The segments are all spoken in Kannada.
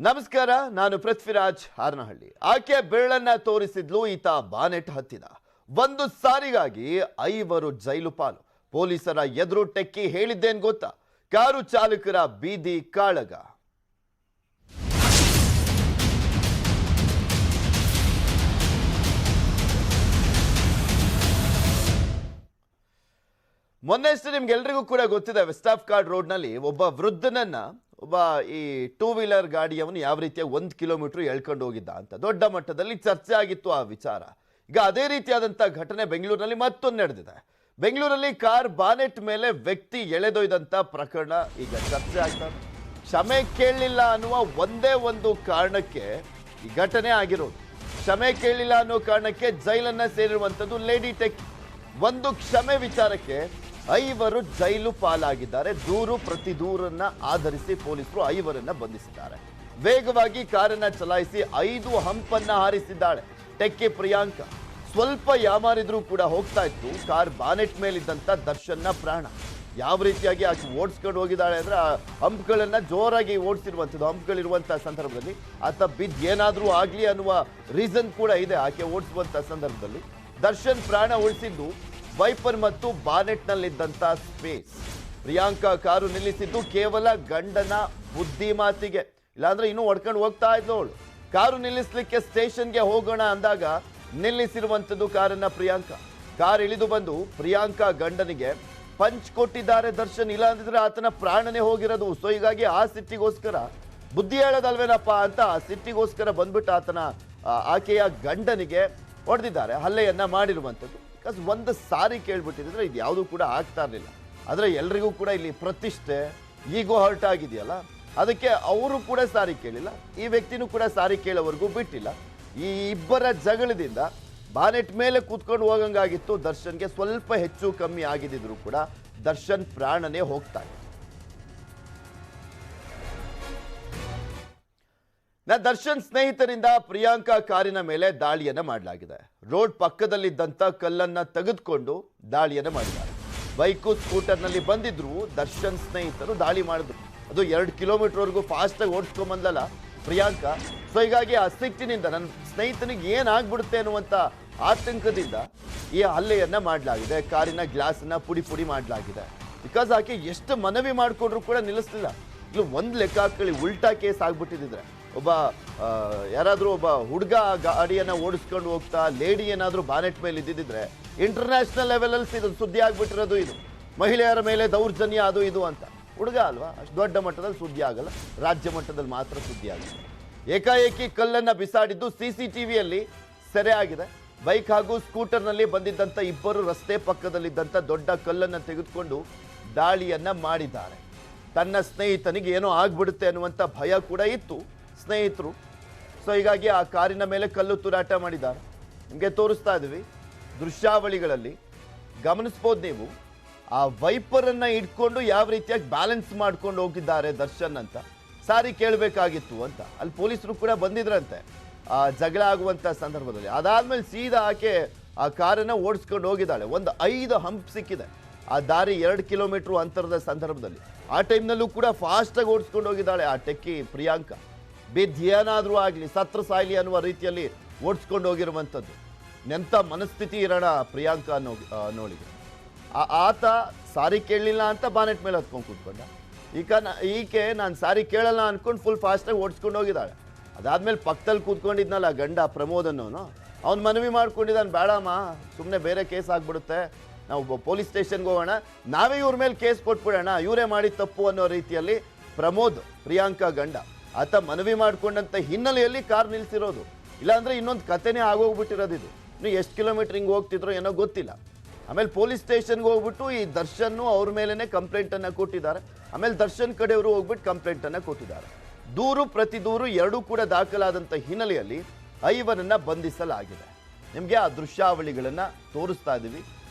ನಮಸ್ಕಾರ, ನಾನು ಪೃಥ್ವಿರಾಜ್ ಹಾರನಹಳ್ಳಿ. ಆಕೆ ಬೆರಳನ್ನ ತೋರಿಸಿದ್ಲು, ಈತ ಬಾನೆಟ್ ಹತ್ತಿದ. ಒಂದು ಸಾರಿಗಾಗಿ 5 ಜೈಲು ಪಾಲು. ಪೊಲೀಸರ ಎದುರು ಟೆಕ್ಕಿ ಹೇಳಿದ್ದೇನ್ ಗೊತ್ತಾ? ಕಾರು ಚಾಲಕರ ಬೀದಿ ಕಾಳಗ. ಮೊನ್ನೆಷ್ಟೇ ನಿಮ್ಗೆಲ್ರಿಗೂ ಕೂಡ ಗೊತ್ತಿದೆ, ವೆಸ್ಟಾಫ್ ಕಾರ್ಡ್ ರೋಡ್ನಲ್ಲಿ ಒಬ್ಬ ವೃದ್ಧನನ್ನ ಒಬ್ಬ ಈ 2 ವೀಲರ್ ಗಾಡಿಯವನು ಯಾವ ರೀತಿಯಾಗಿ 1 ಕಿಲೋಮೀಟರ್ ಎಳ್ಕೊಂಡು ಹೋಗಿದ್ದ ಅಂತ ದೊಡ್ಡ ಮಟ್ಟದಲ್ಲಿ ಚರ್ಚೆ ಆಗಿತ್ತು ಆ ವಿಚಾರ. ಈಗ ಅದೇ ರೀತಿಯಾದಂಥ ಘಟನೆ ಬೆಂಗಳೂರಿನಲ್ಲಿ ಮತ್ತೊಂದು ನಡೆದಿದೆ. ಬೆಂಗಳೂರಲ್ಲಿ ಕಾರ್ ಬಾನೆಟ್ ಮೇಲೆ ವ್ಯಕ್ತಿ ಎಳೆದೊಯ್ದಂಥ ಪ್ರಕರಣ ಈಗ ಚರ್ಚೆ ಆಗ್ತದೆ. ಕ್ಷಮೆ ಕೇಳಲಿಲ್ಲ ಅನ್ನುವ ಒಂದೇ ಒಂದು ಕಾರಣಕ್ಕೆ ಈ ಘಟನೆ ಆಗಿರೋದು. ಕ್ಷಮೆ ಕೇಳಲಿಲ್ಲ ಅನ್ನೋ ಕಾರಣಕ್ಕೆ ಜೈಲನ್ನ ಸೇರಿರುವಂಥದ್ದು ಲೇಡಿ ಟೆಕ್. ಒಂದು ಕ್ಷಮೆ ವಿಚಾರಕ್ಕೆ 5 ಜೈಲು ಪಾಲಾಗಿದ್ದಾರೆ. ದೂರು ಪ್ರತಿ ದೂರನ್ನ ಆಧರಿಸಿ ಪೊಲೀಸರು 5ರನ್ನ ಬಂಧಿಸಿದ್ದಾರೆ. ವೇಗವಾಗಿ ಕಾರನ್ನ ಚಲಾಯಿಸಿ 5 ಹಂಪನ್ನ ಹಾರಿಸಿದ್ದಾಳೆ ಟೆಕ್ಕಿ ಪ್ರಿಯಾಂಕಾ. ಸ್ವಲ್ಪ ಯಾಮಾರಿದ್ರೂ ಕೂಡ ಹೋಗ್ತಾ ಇತ್ತು ಕಾರ್ ಬಾನೆಟ್ ಮೇಲಿದ್ದಂತ ದರ್ಶನ್ನ ಪ್ರಾಣ. ಯಾವ ರೀತಿಯಾಗಿ ಆಕೆ ಓಡಿಸ್ಕೊಂಡು ಹೋಗಿದ್ದಾಳೆ ಅಂದ್ರೆ ಆ ಹಂಪ್ಗಳನ್ನ ಜೋರಾಗಿ ಓಡಿಸಿರುವಂಥದ್ದು. ಹಂಪ್ಗಳಿರುವಂತಹ ಸಂದರ್ಭದಲ್ಲಿ ಆತ ಬಿದ್ದು ಏನಾದ್ರೂ ಆಗ್ಲಿ ಅನ್ನುವ ರೀಸನ್ ಕೂಡ ಇದೆ. ಆಕೆ ಓಡಿಸುವಂತ ಸಂದರ್ಭದಲ್ಲಿ ದರ್ಶನ್ ಪ್ರಾಣ ಉಳಿಸಿದ್ದು ವೈಪರ್ ಮತ್ತು ಬಾನೆಟ್ನಲ್ಲಿದ್ದಂಥ ಸ್ಪೇಸ್. ಪ್ರಿಯಾಂಕಾ ಕಾರು ನಿಲ್ಲಿಸಿದ್ದು ಕೇವಲ ಗಂಡನ ಬುದ್ಧಿಮಾತಿಗೆ, ಇಲ್ಲಾಂದ್ರೆ ಇನ್ನೂ ಹೊಡ್ಕೊಂಡು ಹೋಗ್ತಾ ಇದ್ಲು ಅವಳು. ಕಾರು ನಿಲ್ಲಿಸ್ಲಿಕ್ಕೆ ಸ್ಟೇಷನ್ಗೆ ಹೋಗೋಣ ಅಂದಾಗ ನಿಲ್ಲಿಸಿರುವಂಥದ್ದು ಕಾರನ್ನ ಪ್ರಿಯಾಂಕಾ. ಕಾರ್ ಇಳಿದು ಬಂದು ಪ್ರಿಯಾಂಕಾ ಗಂಡನಿಗೆ ಪಂಚ್ ಕೊಟ್ಟಿದ್ದಾರೆ ದರ್ಶನ್. ಇಲ್ಲ ಅಂದಿದ್ರೆ ಆತನ ಪ್ರಾಣನೇ ಹೋಗಿರೋದು. ಸೊ ಹೀಗಾಗಿ ಆ ಸಿಟ್ಟಿಗೋಸ್ಕರ ಬುದ್ಧಿ ಹೇಳೋದಲ್ವೇನಪ್ಪ ಅಂತ ಆ ಸಿಟ್ಟಿಗೋಸ್ಕರ ಬಂದ್ಬಿಟ್ಟು ಆಕೆಯ ಗಂಡನಿಗೆ ಹೊಡೆದಿದ್ದಾರೆ, ಹಲ್ಲೆಯನ್ನ ಮಾಡಿರುವಂಥದ್ದು. ಬಿಕಾಸ್ ಒಂದು ಸಾರಿ ಕೇಳ್ಬಿಟ್ಟಿದ್ರೆ ಇದು ಯಾವುದೂ ಕೂಡ ಆಗ್ತಾ ಇರಲಿಲ್ಲ. ಆದರೆ ಎಲ್ರಿಗೂ ಕೂಡ ಇಲ್ಲಿ ಪ್ರತಿಷ್ಠೆ, ಈಗೋ ಹರ್ಟ್ ಆಗಿದೆಯಲ್ಲ, ಅದಕ್ಕೆ ಅವರು ಕೂಡ ಸಾರಿ ಕೇಳಿಲ್ಲ, ಈ ವ್ಯಕ್ತಿನೂ ಕೂಡ ಸಾರಿ ಕೇಳೋವರೆಗೂ ಬಿಟ್ಟಿಲ್ಲ. ಈ ಇಬ್ಬರ ಜಗಳದಿಂದ ಬಾನೆಟ್ ಮೇಲೆ ಕೂತ್ಕೊಂಡು ಹೋಗಂಗಾಗಿತ್ತು ದರ್ಶನ್ಗೆ. ಸ್ವಲ್ಪ ಹೆಚ್ಚು ಕಮ್ಮಿ ಆಗಿದ್ರು ಕೂಡ ದರ್ಶನ್ ಪ್ರಾಣನೇ ಹೋಗ್ತಾ ಇದೆ. ದರ್ಶನ್ ಸ್ನೇಹಿತರಿಂದ ಪ್ರಿಯಾಂಕಾ ಕಾರಿನ ಮೇಲೆ ದಾಳಿಯನ್ನ ಮಾಡಲಾಗಿದೆ. ರೋಡ್ ಪಕ್ಕದಲ್ಲಿದ್ದಂತ ಕಲ್ಲನ್ನ ತೆಗೆದುಕೊಂಡು ದಾಳಿಯನ್ನ ಮಾಡಿದ್ದಾರೆ. ಬೈಕು ಸ್ಕೂಟರ್ನಲ್ಲಿ ಬಂದಿದ್ರು ದರ್ಶನ್ ಸ್ನೇಹಿತರು ದಾಳಿ ಮಾಡಿದ್ರು. ಅದು 2 ಕಿಲೋಮೀಟರ್ ವರೆಗೂ ಫಾಸ್ಟ್ ಆಗಿ ಓಡಿಸ್ಕೊಂಡ್ ಬಂದಲ್ಲ ಪ್ರಿಯಾಂಕಾ. ಸೊ ಹೀಗಾಗಿ ಆ ಸಿಟ್ಟಿನಿಂದ ನನ್ನ ಸ್ನೇಹಿತನಿಗೆ ಏನಾಗ್ಬಿಡುತ್ತೆ ಅನ್ನುವಂತ ಆತಂಕದಿಂದ ಈ ಹಲ್ಲೆಯನ್ನ ಮಾಡಲಾಗಿದೆ. ಕಾರಿನ ಗ್ಲಾಸ್ ಅನ್ನ ಪುಡಿ ಪುಡಿ ಮಾಡಲಾಗಿದೆ. ಬಿಕಾಸ್ ಆಕೆ ಎಷ್ಟು ಮನವಿ ಮಾಡಿಕೊಂಡ್ರು ಕೂಡ ನಿಲ್ಲಿಸ್ಲಿಲ್ಲ. ಇಲ್ಲಿ ಒಂದು ಲೆಕ್ಕ ಹಾಕೊಳ್ಳಿ, ಉಲ್ಟಾ ಕೇಸ್ ಆಗ್ಬಿಟ್ಟಿದ್ರೆ ಯಾರಾದ್ರೂ ಒಬ್ಬ ಹುಡುಗ ಗಾಡಿಯನ್ನ ಓಡಿಸ್ಕೊಂಡು ಹೋಗ್ತಾ ಲೇಡಿ ಏನಾದ್ರೂ ಬಾನೆಟ್ ಮೇಲೆ ಇದ್ದಿದ್ರೆ ಇಂಟರ್ನ್ಯಾಷನಲ್ ಲೆವೆಲಲ್ಲಿ ಇದು ಸುದ್ದಿ ಆಗ್ಬಿಟ್ಟಿರೋದು. ಇದು ಮಹಿಳೆಯರ ಮೇಲೆ ದೌರ್ಜನ್ಯ ಅದು ಇದು ಅಂತ. ಹುಡುಗ ಅಲ್ವಾ, ಅಷ್ಟು ದೊಡ್ಡ ಮಟ್ಟದಲ್ಲಿ ಸುದ್ದಿ ಆಗಲ್ಲ, ರಾಜ್ಯ ಮಟ್ಟದಲ್ಲಿ ಮಾತ್ರ ಸುದ್ದಿ ಆಗುತ್ತೆ. ಏಕಾಏಕಿ ಕಲ್ಲನ್ನ ಬಿಸಾಡಿದ್ದು CCTVಯಲ್ಲಿ ಸೆರೆ ಆಗಿದೆ. ಬೈಕ್ ಹಾಗೂ ಸ್ಕೂಟರ್ನಲ್ಲಿ ಬಂದಿದ್ದಂಥ ಇಬ್ಬರು ರಸ್ತೆ ಪಕ್ಕದಲ್ಲಿದ್ದಂಥ ದೊಡ್ಡ ಕಲ್ಲನ್ನು ತೆಗೆದುಕೊಂಡು ದಾಳಿಯನ್ನ ಮಾಡಿದ್ದಾರೆ. ತನ್ನ ಸ್ನೇಹಿತನಿಗೆ ಏನೋ ಆಗ್ಬಿಡುತ್ತೆ ಅನ್ನುವಂಥ ಭಯ ಕೂಡ ಇತ್ತು ಸ್ನೇಹಿತರು. ಸೊ ಹೀಗಾಗಿ ಆ ಕಾರಿನ ಮೇಲೆ ಕಲ್ಲು ತೂರಾಟ ಮಾಡಿದ್ದಾರೆ. ನಿಮಗೆ ತೋರಿಸ್ತಾ ಇದ್ದೀವಿ ದೃಶ್ಯಾವಳಿಗಳಲ್ಲಿ, ಗಮನಿಸ್ಬೋದು ನೀವು. ಆ ವೈಪರನ್ನು ಇಟ್ಕೊಂಡು ಯಾವ ರೀತಿಯಾಗಿ ಬ್ಯಾಲೆನ್ಸ್ ಮಾಡ್ಕೊಂಡು ಹೋಗಿದ್ದಾರೆ ದರ್ಶನ್ ಅಂತ. ಸಾರಿ ಕೇಳಬೇಕಾಗಿತ್ತು ಅಂತ ಅಲ್ಲಿ ಪೊಲೀಸರು ಕೂಡ ಬಂದಿದ್ರಂತೆ ಆ ಜಗಳ ಆಗುವಂಥ ಸಂದರ್ಭದಲ್ಲಿ. ಅದಾದ್ಮೇಲೆ ಸೀದಾ ಆಕೆ ಆ ಕಾರನ್ನು ಓಡಿಸ್ಕೊಂಡು ಹೋಗಿದ್ದಾಳೆ. ಒಂದು 5 ಹಂಪ್ ಸಿಕ್ಕಿದೆ ಆ ದಾರಿ 2 ಕಿಲೋಮೀಟರ್ ಅಂತರದ ಸಂದರ್ಭದಲ್ಲಿ. ಆ ಟೈಮ್ನಲ್ಲೂ ಕೂಡ ಫಾಸ್ಟಾಗಿ ಓಡಿಸ್ಕೊಂಡು ಹೋಗಿದ್ದಾಳೆ ಆ ಟೆಕ್ಕಿ ಪ್ರಿಯಾಂಕಾ. ಬಿದ್ದು ಏನಾದರೂ ಆಗಲಿ, ಸತ್ರ ಸಾಯ್ಲಿ ಅನ್ನುವ ರೀತಿಯಲ್ಲಿ ಓಡಿಸ್ಕೊಂಡು ಹೋಗಿರುವಂಥದ್ದು. ನೆಂಥ ಮನಸ್ಥಿತಿ ಇರೋಣ ಪ್ರಿಯಾಂಕಾ ನೋಡಿಗೆ. ಆತ ಸಾರಿ ಕೇಳಲಿಲ್ಲ ಅಂತ ಬಾನೆಟ್ ಮೇಲೆ ಹತ್ಕೊಂಡು ಕೂತ್ಕೊಂಡ. ಈಕೆ ನಾನು ಸಾರಿ ಕೇಳಲ್ಲ ಅನ್ಕೊಂಡು ಫುಲ್ ಫಾಸ್ಟಾಗಿ ಓಡಿಸ್ಕೊಂಡು ಹೋಗಿದ್ದಾಳೆ. ಅದಾದ್ಮೇಲೆ ಪಕ್ಕದಲ್ಲಿ ಕೂತ್ಕೊಂಡಿದ್ನಲ್ಲ ಗಂಡ ಪ್ರಮೋದ್ ಅನ್ನೋನು, ಅವ್ನು ಮನವಿ ಮಾಡ್ಕೊಂಡಿದ್ದಾನೆ, ಬೇಡಮ್ಮ ಸುಮ್ಮನೆ ಬೇರೆ ಕೇಸ್ ಆಗ್ಬಿಡುತ್ತೆ, ನಾವು ಪೊಲೀಸ್ ಸ್ಟೇಷನ್ಗೆ ಹೋಗೋಣ, ನಾವೇ ಇವ್ರ ಮೇಲೆ ಕೇಸ್ ಕೊಟ್ಬಿಡೋಣ, ಇವರೇ ಮಾಡಿ ತಪ್ಪು ಅನ್ನೋ ರೀತಿಯಲ್ಲಿ ಪ್ರಮೋದ್ ಪ್ರಿಯಾಂಕಾ ಗಂಡ ಆತ ಮನವಿ ಮಾಡ್ಕೊಂಡಂತ ಹಿನ್ನೆಲೆಯಲ್ಲಿ ಕಾರ್ ನಿಲ್ಸಿರೋದು. ಇಲ್ಲಾಂದ್ರೆ ಇನ್ನೊಂದು ಕತೆನೇ ಆಗೋಗ್ಬಿಟ್ಟಿರೋದು. ಇದು ಇನ್ನು ಎಷ್ಟು ಕಿಲೋಮೀಟರ್ ಹಿಂಗೆ ಹೋಗ್ತಿದ್ರೋ ಏನೋ ಗೊತ್ತಿಲ್ಲ. ಆಮೇಲೆ ಪೊಲೀಸ್ ಸ್ಟೇಷನ್ಗೆ ಹೋಗ್ಬಿಟ್ಟು ಈ ದರ್ಶನ್ ಅವ್ರ ಮೇಲೇನೆ ಕಂಪ್ಲೇಂಟ್ ಅನ್ನ ಕೊಟ್ಟಿದ್ದಾರೆ. ಆಮೇಲೆ ದರ್ಶನ್ ಕಡೆಯವರು ಹೋಗ್ಬಿಟ್ಟು ಕಂಪ್ಲೇಂಟ್ ಅನ್ನ ಕೊಟ್ಟಿದ್ದಾರೆ. ದೂರು ಪ್ರತಿ ದೂರು ಎರಡೂ ಕೂಡ ದಾಖಲಾದಂಥ ಹಿನ್ನೆಲೆಯಲ್ಲಿ 5ರನ್ನ ಬಂಧಿಸಲಾಗಿದೆ. ನಿಮಗೆ ಆ ದೃಶ್ಯಾವಳಿಗಳನ್ನ ತೋರಿಸ್ತಾ ಇದ್ದೀವಿ,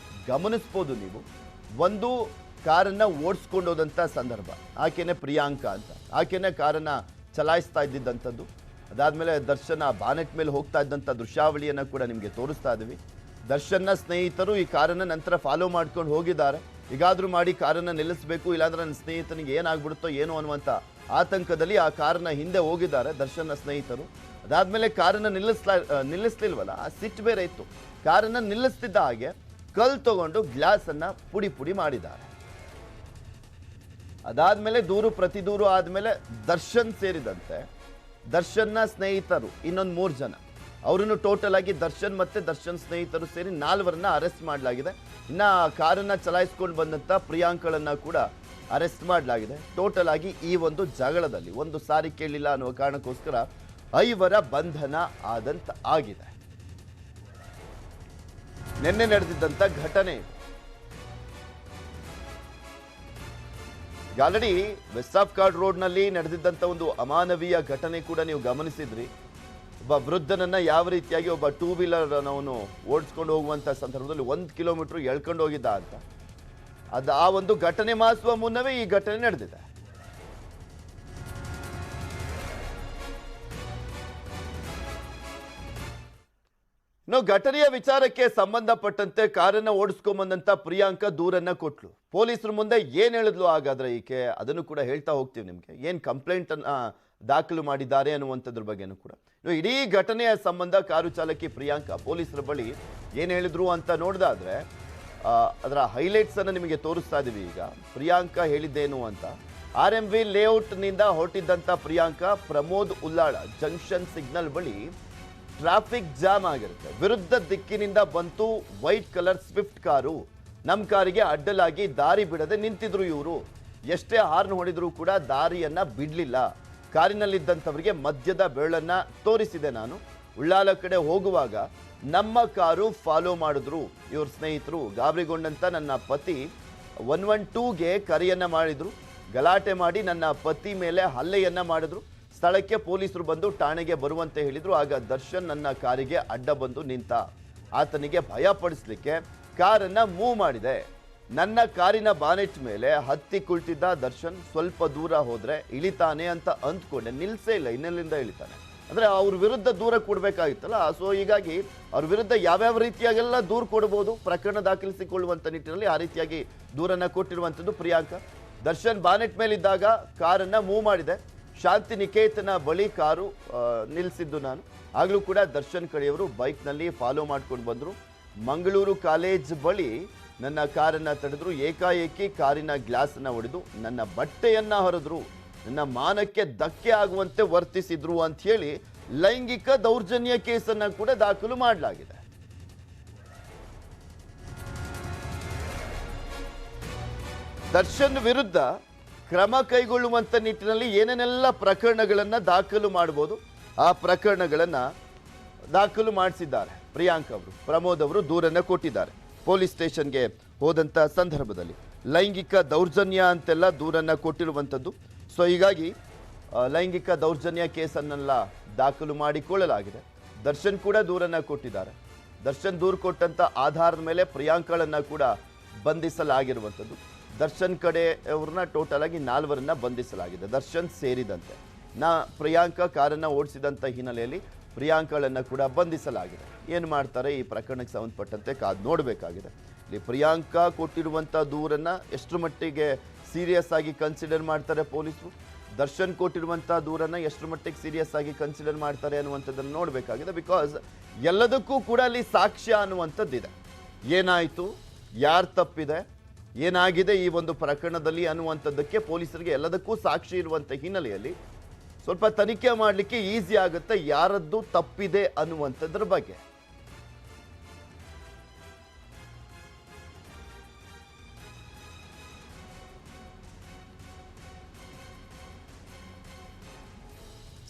ಗಮನಿಸ್ಬೋದು ನೀವು. ಒಂದು ಕಾರನ್ನ ಓಡಿಸ್ಕೊಂಡು ಹೋದಂಥ ಸಂದರ್ಭ, ಆಕೆನೆ ಪ್ರಿಯಾಂಕಾ ಅಂತ, ಆಕೆನೆ ಕಾರನ್ನ ಚಲಾಯಿಸ್ತಾ ಇದ್ದಿದ್ದಂಥದ್ದು. ಅದಾದಮೇಲೆ ದರ್ಶನ್ ಬಾನೆಟ್ ಮೇಲೆ ಹೋಗ್ತಾ ಇದ್ದಂಥ ದೃಶ್ಯಾವಳಿಯನ್ನು ಕೂಡ ನಿಮಗೆ ತೋರಿಸ್ತಾ ಇದ್ದೀವಿ. ದರ್ಶನ್ನ ಸ್ನೇಹಿತರು ಈ ಕಾರನ್ನು ನಂತರ ಫಾಲೋ ಮಾಡ್ಕೊಂಡು ಹೋಗಿದ್ದಾರೆ. ಈಗಾದ್ರೂ ಮಾಡಿ ಕಾರನ್ನ ನಿಲ್ಲಿಸಬೇಕು, ಇಲ್ಲಾಂದ್ರೆ ನನ್ನ ಸ್ನೇಹಿತನಿಗೆ ಏನಾಗ್ಬಿಡುತ್ತೋ ಏನೋ ಅನ್ನುವಂಥ ಆತಂಕದಲ್ಲಿ ಆ ಕಾರನ್ನ ಹಿಂದೆ ಹೋಗಿದ್ದಾರೆ ದರ್ಶನ್ನ ಸ್ನೇಹಿತರು. ಅದಾದ್ಮೇಲೆ ಕಾರನ್ನ ನಿಲ್ಲಿಸ್ಲಿಲ್ವಲ್ಲ, ಆ ಸಿಟ್ಟು ಬೇರೆ ಇತ್ತು. ಕಾರನ್ನ ನಿಲ್ಲಿಸ್ತಿದ್ದ ಹಾಗೆ ಕಲ್ ತಗೊಂಡು ಗ್ಲಾಸ್ ಅನ್ನ ಪುಡಿ ಪುಡಿ ಮಾಡಿದ್ದಾರೆ. ಅದಾದ್ಮೇಲೆ ದೂರು ಪ್ರತಿ ದೂರು ಆದ್ಮೇಲೆ ದರ್ಶನ್ ಸೇರಿದಂತೆ ದರ್ಶನ್ನ ಸ್ನೇಹಿತರು ಇನ್ನೊಂದು 3 ಜನ, ಅವರನ್ನು ಟೋಟಲ್ ಆಗಿ ದರ್ಶನ್ ಮತ್ತೆ ದರ್ಶನ್ ಸ್ನೇಹಿತರು ಸೇರಿ 4ರನ್ನ ಅರೆಸ್ಟ್ ಮಾಡಲಾಗಿದೆ. ಇನ್ನ ಕಾರನ್ನ ಚಲಾಯಿಸ್ಕೊಂಡು ಬಂದಂತ ಪ್ರಿಯಾಂಕಳನ್ನ ಕೂಡ ಅರೆಸ್ಟ್ ಮಾಡಲಾಗಿದೆ. ಟೋಟಲ್ ಆಗಿ ಈ ಒಂದು ಜಗಳದಲ್ಲಿ ಒಂದು ಸಾರಿ ಕೇಳಿಲ್ಲ ಅನ್ನುವ ಕಾರಣಕ್ಕೋಸ್ಕರ 5ರ ಬಂಧನ ಆಗಿದೆ. ನಿನ್ನೆ ನಡೆದಿದ್ದಂತ ಘಟನೆ ಇದು. ಆಲ್ರೆಡಿ ವೆಸ್ಟ್ ಆಫ್ ಕಾರ್ಡ್ ರೋಡ್ನಲ್ಲಿ ನಡೆದಿದ್ದಂಥ ಒಂದು ಅಮಾನವೀಯ ಘಟನೆ ಕೂಡ ನೀವು ಗಮನಿಸಿದ್ರಿ. ಒಬ್ಬ ವೃದ್ಧನನ್ನ ಯಾವ ರೀತಿಯಾಗಿ ಒಬ್ಬ 2 ವೀಲರ್ ಅವನು ಓಡಿಸ್ಕೊಂಡು ಹೋಗುವಂಥ ಸಂದರ್ಭದಲ್ಲಿ 1 ಕಿಲೋಮೀಟರ್ ಎಳ್ಕೊಂಡು ಹೋಗಿದ್ದ ಅಂತ, ಆ ಒಂದು ಘಟನೆ ಮಾಸುವ ಮುನ್ನವೇ ಈ ಘಟನೆ ನಡೆದಿದೆ. ಇನ್ನು ಘಟನೆಯ ವಿಚಾರಕ್ಕೆ ಸಂಬಂಧಪಟ್ಟಂತೆ ಕಾರನ್ನ ಓಡಿಸ್ಕೊಂಬಂದಂತ ಪ್ರಿಯಾಂಕಾ ದೂರನ್ನ ಕೊಟ್ಲು. ಪೊಲೀಸರ ಮುಂದೆ ಏನ್ ಹೇಳಿದ್ಲು ಹಾಗಾದ್ರೆ ಈಕೆ, ಅದನ್ನು ಕೂಡ ಹೇಳ್ತಾ ಹೋಗ್ತೀವಿ ನಿಮ್ಗೆ. ಏನ್ ಕಂಪ್ಲೇಂಟ್ ಅನ್ನ ದಾಖಲು ಮಾಡಿದ್ದಾರೆ ಅನ್ನುವಂಥದ್ರ ಬಗ್ಗೆನೂ ಕೂಡ. ಇಡೀ ಘಟನೆಯ ಸಂಬಂಧ ಕಾರು ಚಾಲಕಿ ಪ್ರಿಯಾಂಕಾ ಪೊಲೀಸರ ಬಳಿ ಏನ್ ಹೇಳಿದ್ರು ಅಂತ ನೋಡಿದಾದ್ರೆ ಅದರ ಹೈಲೈಟ್ಸ್ ಅನ್ನು ನಿಮಗೆ ತೋರಿಸ್ತಾ ಇದೀವಿ. ಈಗ ಪ್ರಿಯಾಂಕಾ ಹೇಳಿದ್ದೇನು ಅಂತ. RMV ಲೇಔಟ್ ನಿಂದ ಹೊರಟಿದ್ದಂತ ಪ್ರಿಯಾಂಕಾ ಪ್ರಮೋದ್ ಉಲ್ಲಾಳ ಜಂಕ್ಷನ್ ಸಿಗ್ನಲ್ ಬಳಿ ಟ್ರಾಫಿಕ್ ಜಾಮ್ ಆಗಿರುತ್ತೆ. ವಿರುದ್ಧ ದಿಕ್ಕಿನಿಂದ ಬಂತು ವೈಟ್ ಕಲರ್ ಸ್ವಿಫ್ಟ್ ಕಾರು. ನಮ್ಮ ಕಾರಿಗೆ ಅಡ್ಡಲಾಗಿ ದಾರಿ ಬಿಡದೆ ನಿಂತಿದ್ರು ಇವರು. ಎಷ್ಟೇ ಹಾರ್ನ್ ಹೊಡೆದ್ರು ಕೂಡ ದಾರಿಯನ್ನ ಬಿಡ್ಲಿಲ್ಲ. ಕಾರಿನಲ್ಲಿದ್ದಂಥವರಿಗೆ ಮಧ್ಯದ ಬೆರಳನ್ನ ತೋರಿಸಿದೆ ನಾನು. ಉಳ್ಳಾಲ ಕಡೆ ಹೋಗುವಾಗ ನಮ್ಮ ಕಾರು ಫಾಲೋ ಮಾಡಿದ್ರು ಇವ್ರ ಸ್ನೇಹಿತರು. ಗಾಬರಿಗೊಂಡಂತ ನನ್ನ ಪತಿ 112ಗೆ ಕರೆಯನ್ನ ಮಾಡಿದ್ರು. ಗಲಾಟೆ ಮಾಡಿ ನನ್ನ ಪತಿ ಮೇಲೆ ಹಲ್ಲೆಯನ್ನ ಮಾಡಿದ್ರು. ಸ್ಥಳಕ್ಕೆ ಪೊಲೀಸರು ಬಂದು ಠಾಣೆಗೆ ಬರುವಂತೆ ಹೇಳಿದ್ರು. ಆಗ ದರ್ಶನ್ ನನ್ನ ಕಾರಿಗೆ ಅಡ್ಡ ಬಂದು ನಿಂತ. ಆತನಿಗೆ ಭಯ ಪಡಿಸ್ಲಿಕ್ಕೆ ಕಾರನ್ನ ಮೂವ್ ಮಾಡಿದೆ. ನನ್ನ ಕಾರಿನ ಬಾನೆಟ್ ಮೇಲೆ ಹತ್ತಿ ಕುಳಿತಿದ್ದ ದರ್ಶನ್ ಸ್ವಲ್ಪ ದೂರ ಹೋದ್ರೆ ಇಳಿತಾನೆ ಅಂತ ಅಂದ್ಕೊಂಡೆ. ನಿಲ್ಸೇ ಇಲ್ಲ, ಇನ್ನೆಲ್ಲಿಂದ ಇಳಿತಾನೆ ಅಂದ್ರೆ ಅವ್ರ ವಿರುದ್ಧ ದೂರ ಕೊಡ್ಬೇಕಾಗಿತ್ತಲ್ಲ. ಸೊ ಹೀಗಾಗಿ ಅವ್ರ ವಿರುದ್ಧ ಯಾವ್ಯಾವ ರೀತಿಯಾಗೆಲ್ಲ ದೂರ ಕೊಡ್ಬೋದು, ಪ್ರಕರಣ ದಾಖಲಿಸಿಕೊಳ್ಳುವಂತ ನಿಟ್ಟಿನಲ್ಲಿ ಆ ರೀತಿಯಾಗಿ ದೂರನ್ನ ಕೊಟ್ಟಿರುವಂಥದ್ದು ಪ್ರಿಯಾಂಕಾ. ದರ್ಶನ್ ಬಾನೆಟ್ ಮೇಲಿದ್ದಾಗ ಕಾರನ್ನ ಮೂವ್ ಮಾಡಿದೆ. ಶಾಂತಿ ನಿಕೇತನ ಬಳಿ ಕಾರು ನಿಲ್ಲಿಸಿದ್ದು ನಾನು. ಆಗ್ಲೂ ಕೂಡ ದರ್ಶನ್ ಕಡೆಯವರು ಬೈಕ್ನಲ್ಲಿ ಫಾಲೋ ಮಾಡ್ಕೊಂಡು ಬಂದರು. ಮಂಗಳೂರು ಕಾಲೇಜ್ ಬಳಿ ನನ್ನ ಕಾರನ್ನ ತಡೆದ್ರು. ಏಕಾಏಕಿ ಕಾರಿನ ಗ್ಲಾಸನ್ನ ಹೊಡೆದು ನನ್ನ ಬಟ್ಟೆಯನ್ನ ಹರಿದ್ರು. ನನ್ನ ಮಾನಕ್ಕೆ ಧಕ್ಕೆ ಆಗುವಂತೆ ವರ್ತಿಸಿದ್ರು ಅಂತ ಹೇಳಿ ಲೈಂಗಿಕ ದೌರ್ಜನ್ಯ ಕೇಸನ್ನ ಕೂಡ ದಾಖಲು ಮಾಡಲಾಗಿದೆ. ದರ್ಶನ್ ವಿರುದ್ಧ ಕ್ರಮ ಕೈಗೊಳ್ಳುವಂತ ನಿಟ್ಟಿನಲ್ಲಿ ಏನೇನೆಲ್ಲ ಪ್ರಕರಣಗಳನ್ನ ದಾಖಲು ಮಾಡಬಹುದು ಆ ಪ್ರಕರಣಗಳನ್ನ ದಾಖಲು ಮಾಡಿಸಿದ್ದಾರೆ ಪ್ರಿಯಾಂಕಾ ಅವರು. ಪ್ರಮೋದ್ ಅವರು ದೂರನ್ನ ಕೊಟ್ಟಿದ್ದಾರೆ. ಪೊಲೀಸ್ ಸ್ಟೇಷನ್ಗೆ ಹೋದಂತ ಸಂದರ್ಭದಲ್ಲಿ ಲೈಂಗಿಕ ದೌರ್ಜನ್ಯ ಅಂತೆಲ್ಲ ದೂರನ್ನ ಕೊಟ್ಟಿರುವಂಥದ್ದು. ಸೊ ಹೀಗಾಗಿ ಲೈಂಗಿಕ ದೌರ್ಜನ್ಯ ಕೇಸನ್ನೆಲ್ಲ ದಾಖಲು ಮಾಡಿಕೊಳ್ಳಲಾಗಿದೆ. ದರ್ಶನ್ ಕೂಡ ದೂರನ್ನ ಕೊಟ್ಟಿದ್ದಾರೆ. ದರ್ಶನ್ ದೂರು ಕೊಟ್ಟಂತ ಆಧಾರದ ಮೇಲೆ ಪ್ರಿಯಾಂಕಾಳನ್ನ ಕೂಡ ಬಂಧಿಸಲಾಗಿರುವಂಥದ್ದು. ದರ್ಶನ್ ಕಡೆ ಅವ್ರನ್ನ ಟೋಟಲ್ ಆಗಿ 4ರನ್ನ ಬಂಧಿಸಲಾಗಿದೆ, ದರ್ಶನ್ ಸೇರಿದಂತೆ. ಪ್ರಿಯಾಂಕಾ ಕಾರನ್ನ ಓಡಿಸಿದಂಥ ಹಿನ್ನೆಲೆಯಲ್ಲಿ ಪ್ರಿಯಾಂಕಾಳನ್ನ ಕೂಡ ಬಂಧಿಸಲಾಗಿದೆ. ಏನು ಮಾಡ್ತಾರೆ ಈ ಪ್ರಕರಣಕ್ಕೆ ಸಂಬಂಧಪಟ್ಟಂತೆ ಕಾದು ನೋಡಬೇಕಾಗಿದೆ. ಇಲ್ಲಿ ಪ್ರಿಯಾಂಕಾ ಕೊಟ್ಟಿರುವಂಥ ದೂರನ್ನ ಎಷ್ಟರ ಮಟ್ಟಿಗೆ ಸೀರಿಯಸ್ ಆಗಿ ಕನ್ಸಿಡರ್ ಮಾಡ್ತಾರೆ ಪೊಲೀಸರು, ದರ್ಶನ್ ಕೊಟ್ಟಿರುವಂಥ ದೂರನ್ನ ಎಷ್ಟರ ಮಟ್ಟಿಗೆ ಸೀರಿಯಸ್ ಆಗಿ ಕನ್ಸಿಡರ್ ಮಾಡ್ತಾರೆ ಅನ್ನುವಂಥದ್ದನ್ನು ನೋಡಬೇಕಾಗಿದೆ. ಬಿಕಾಸ್ ಎಲ್ಲದಕ್ಕೂ ಕೂಡ ಅಲ್ಲಿ ಸಾಕ್ಷ್ಯ ಅನ್ನುವಂಥದ್ದಿದೆ. ಏನಾಯಿತು, ಯಾರು ತಪ್ಪಿದೆ, ಏನಾಗಿದೆ ಈ ಒಂದು ಪ್ರಕರಣದಲ್ಲಿ ಅನ್ನುವಂಥದ್ದಕ್ಕೆ ಪೊಲೀಸರಿಗೆ ಎಲ್ಲದಕ್ಕೂ ಸಾಕ್ಷಿ ಇರುವಂಥ ಹಿನ್ನೆಲೆಯಲ್ಲಿ ಸ್ವಲ್ಪ ತನಿಖೆ ಮಾಡಲಿಕ್ಕೆ ಈಸಿ ಆಗುತ್ತೆ ಯಾರದ್ದು ತಪ್ಪಿದೆ ಅನ್ನುವಂಥದ್ರ ಬಗ್ಗೆ.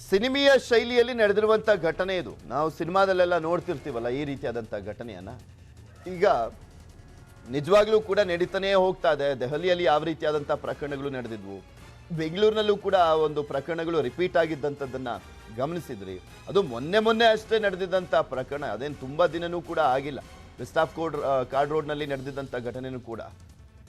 ಸಿನಿಮೀಯ ಶೈಲಿಯಲ್ಲಿ ನಡೆದಿರುವಂಥ ಘಟನೆ ಇದು. ನಾವು ಸಿನಿಮಾದಲ್ಲೆಲ್ಲ ನೋಡ್ತಿರ್ತೀವಲ್ಲ ಈ ರೀತಿಯಾದಂಥ ಘಟನೆಯನ್ನ. ಈಗ ನಿಜವಾಗ್ಲೂ ಕೂಡ ನಡೀತಾನೇ ಹೋಗ್ತಾ ಇದೆ. ದೆಹಲಿಯಲ್ಲಿ ಯಾವ ರೀತಿಯಾದಂಥ ಪ್ರಕರಣಗಳು ನಡೆದಿದ್ವು, ಬೆಂಗಳೂರಿನಲ್ಲೂ ಕೂಡ ಆ ಒಂದು ಪ್ರಕರಣಗಳು ರಿಪೀಟ್ ಆಗಿದ್ದಂಥದ್ದನ್ನ ಗಮನಿಸಿದ್ರಿ. ಅದು ಮೊನ್ನೆ ಅಷ್ಟೇ ನಡೆದಿದ್ದಂಥ ಪ್ರಕರಣ, ಅದೇನು ತುಂಬ ದಿನನೂ ಕೂಡ ಆಗಿಲ್ಲ. ವೆಸ್ಟ್ ಆಫ್ ಕಾರ್ಡ್ ರೋಡ್ನಲ್ಲಿ ನಡೆದಿದ್ದಂಥ ಘಟನೆನೂ ಕೂಡ.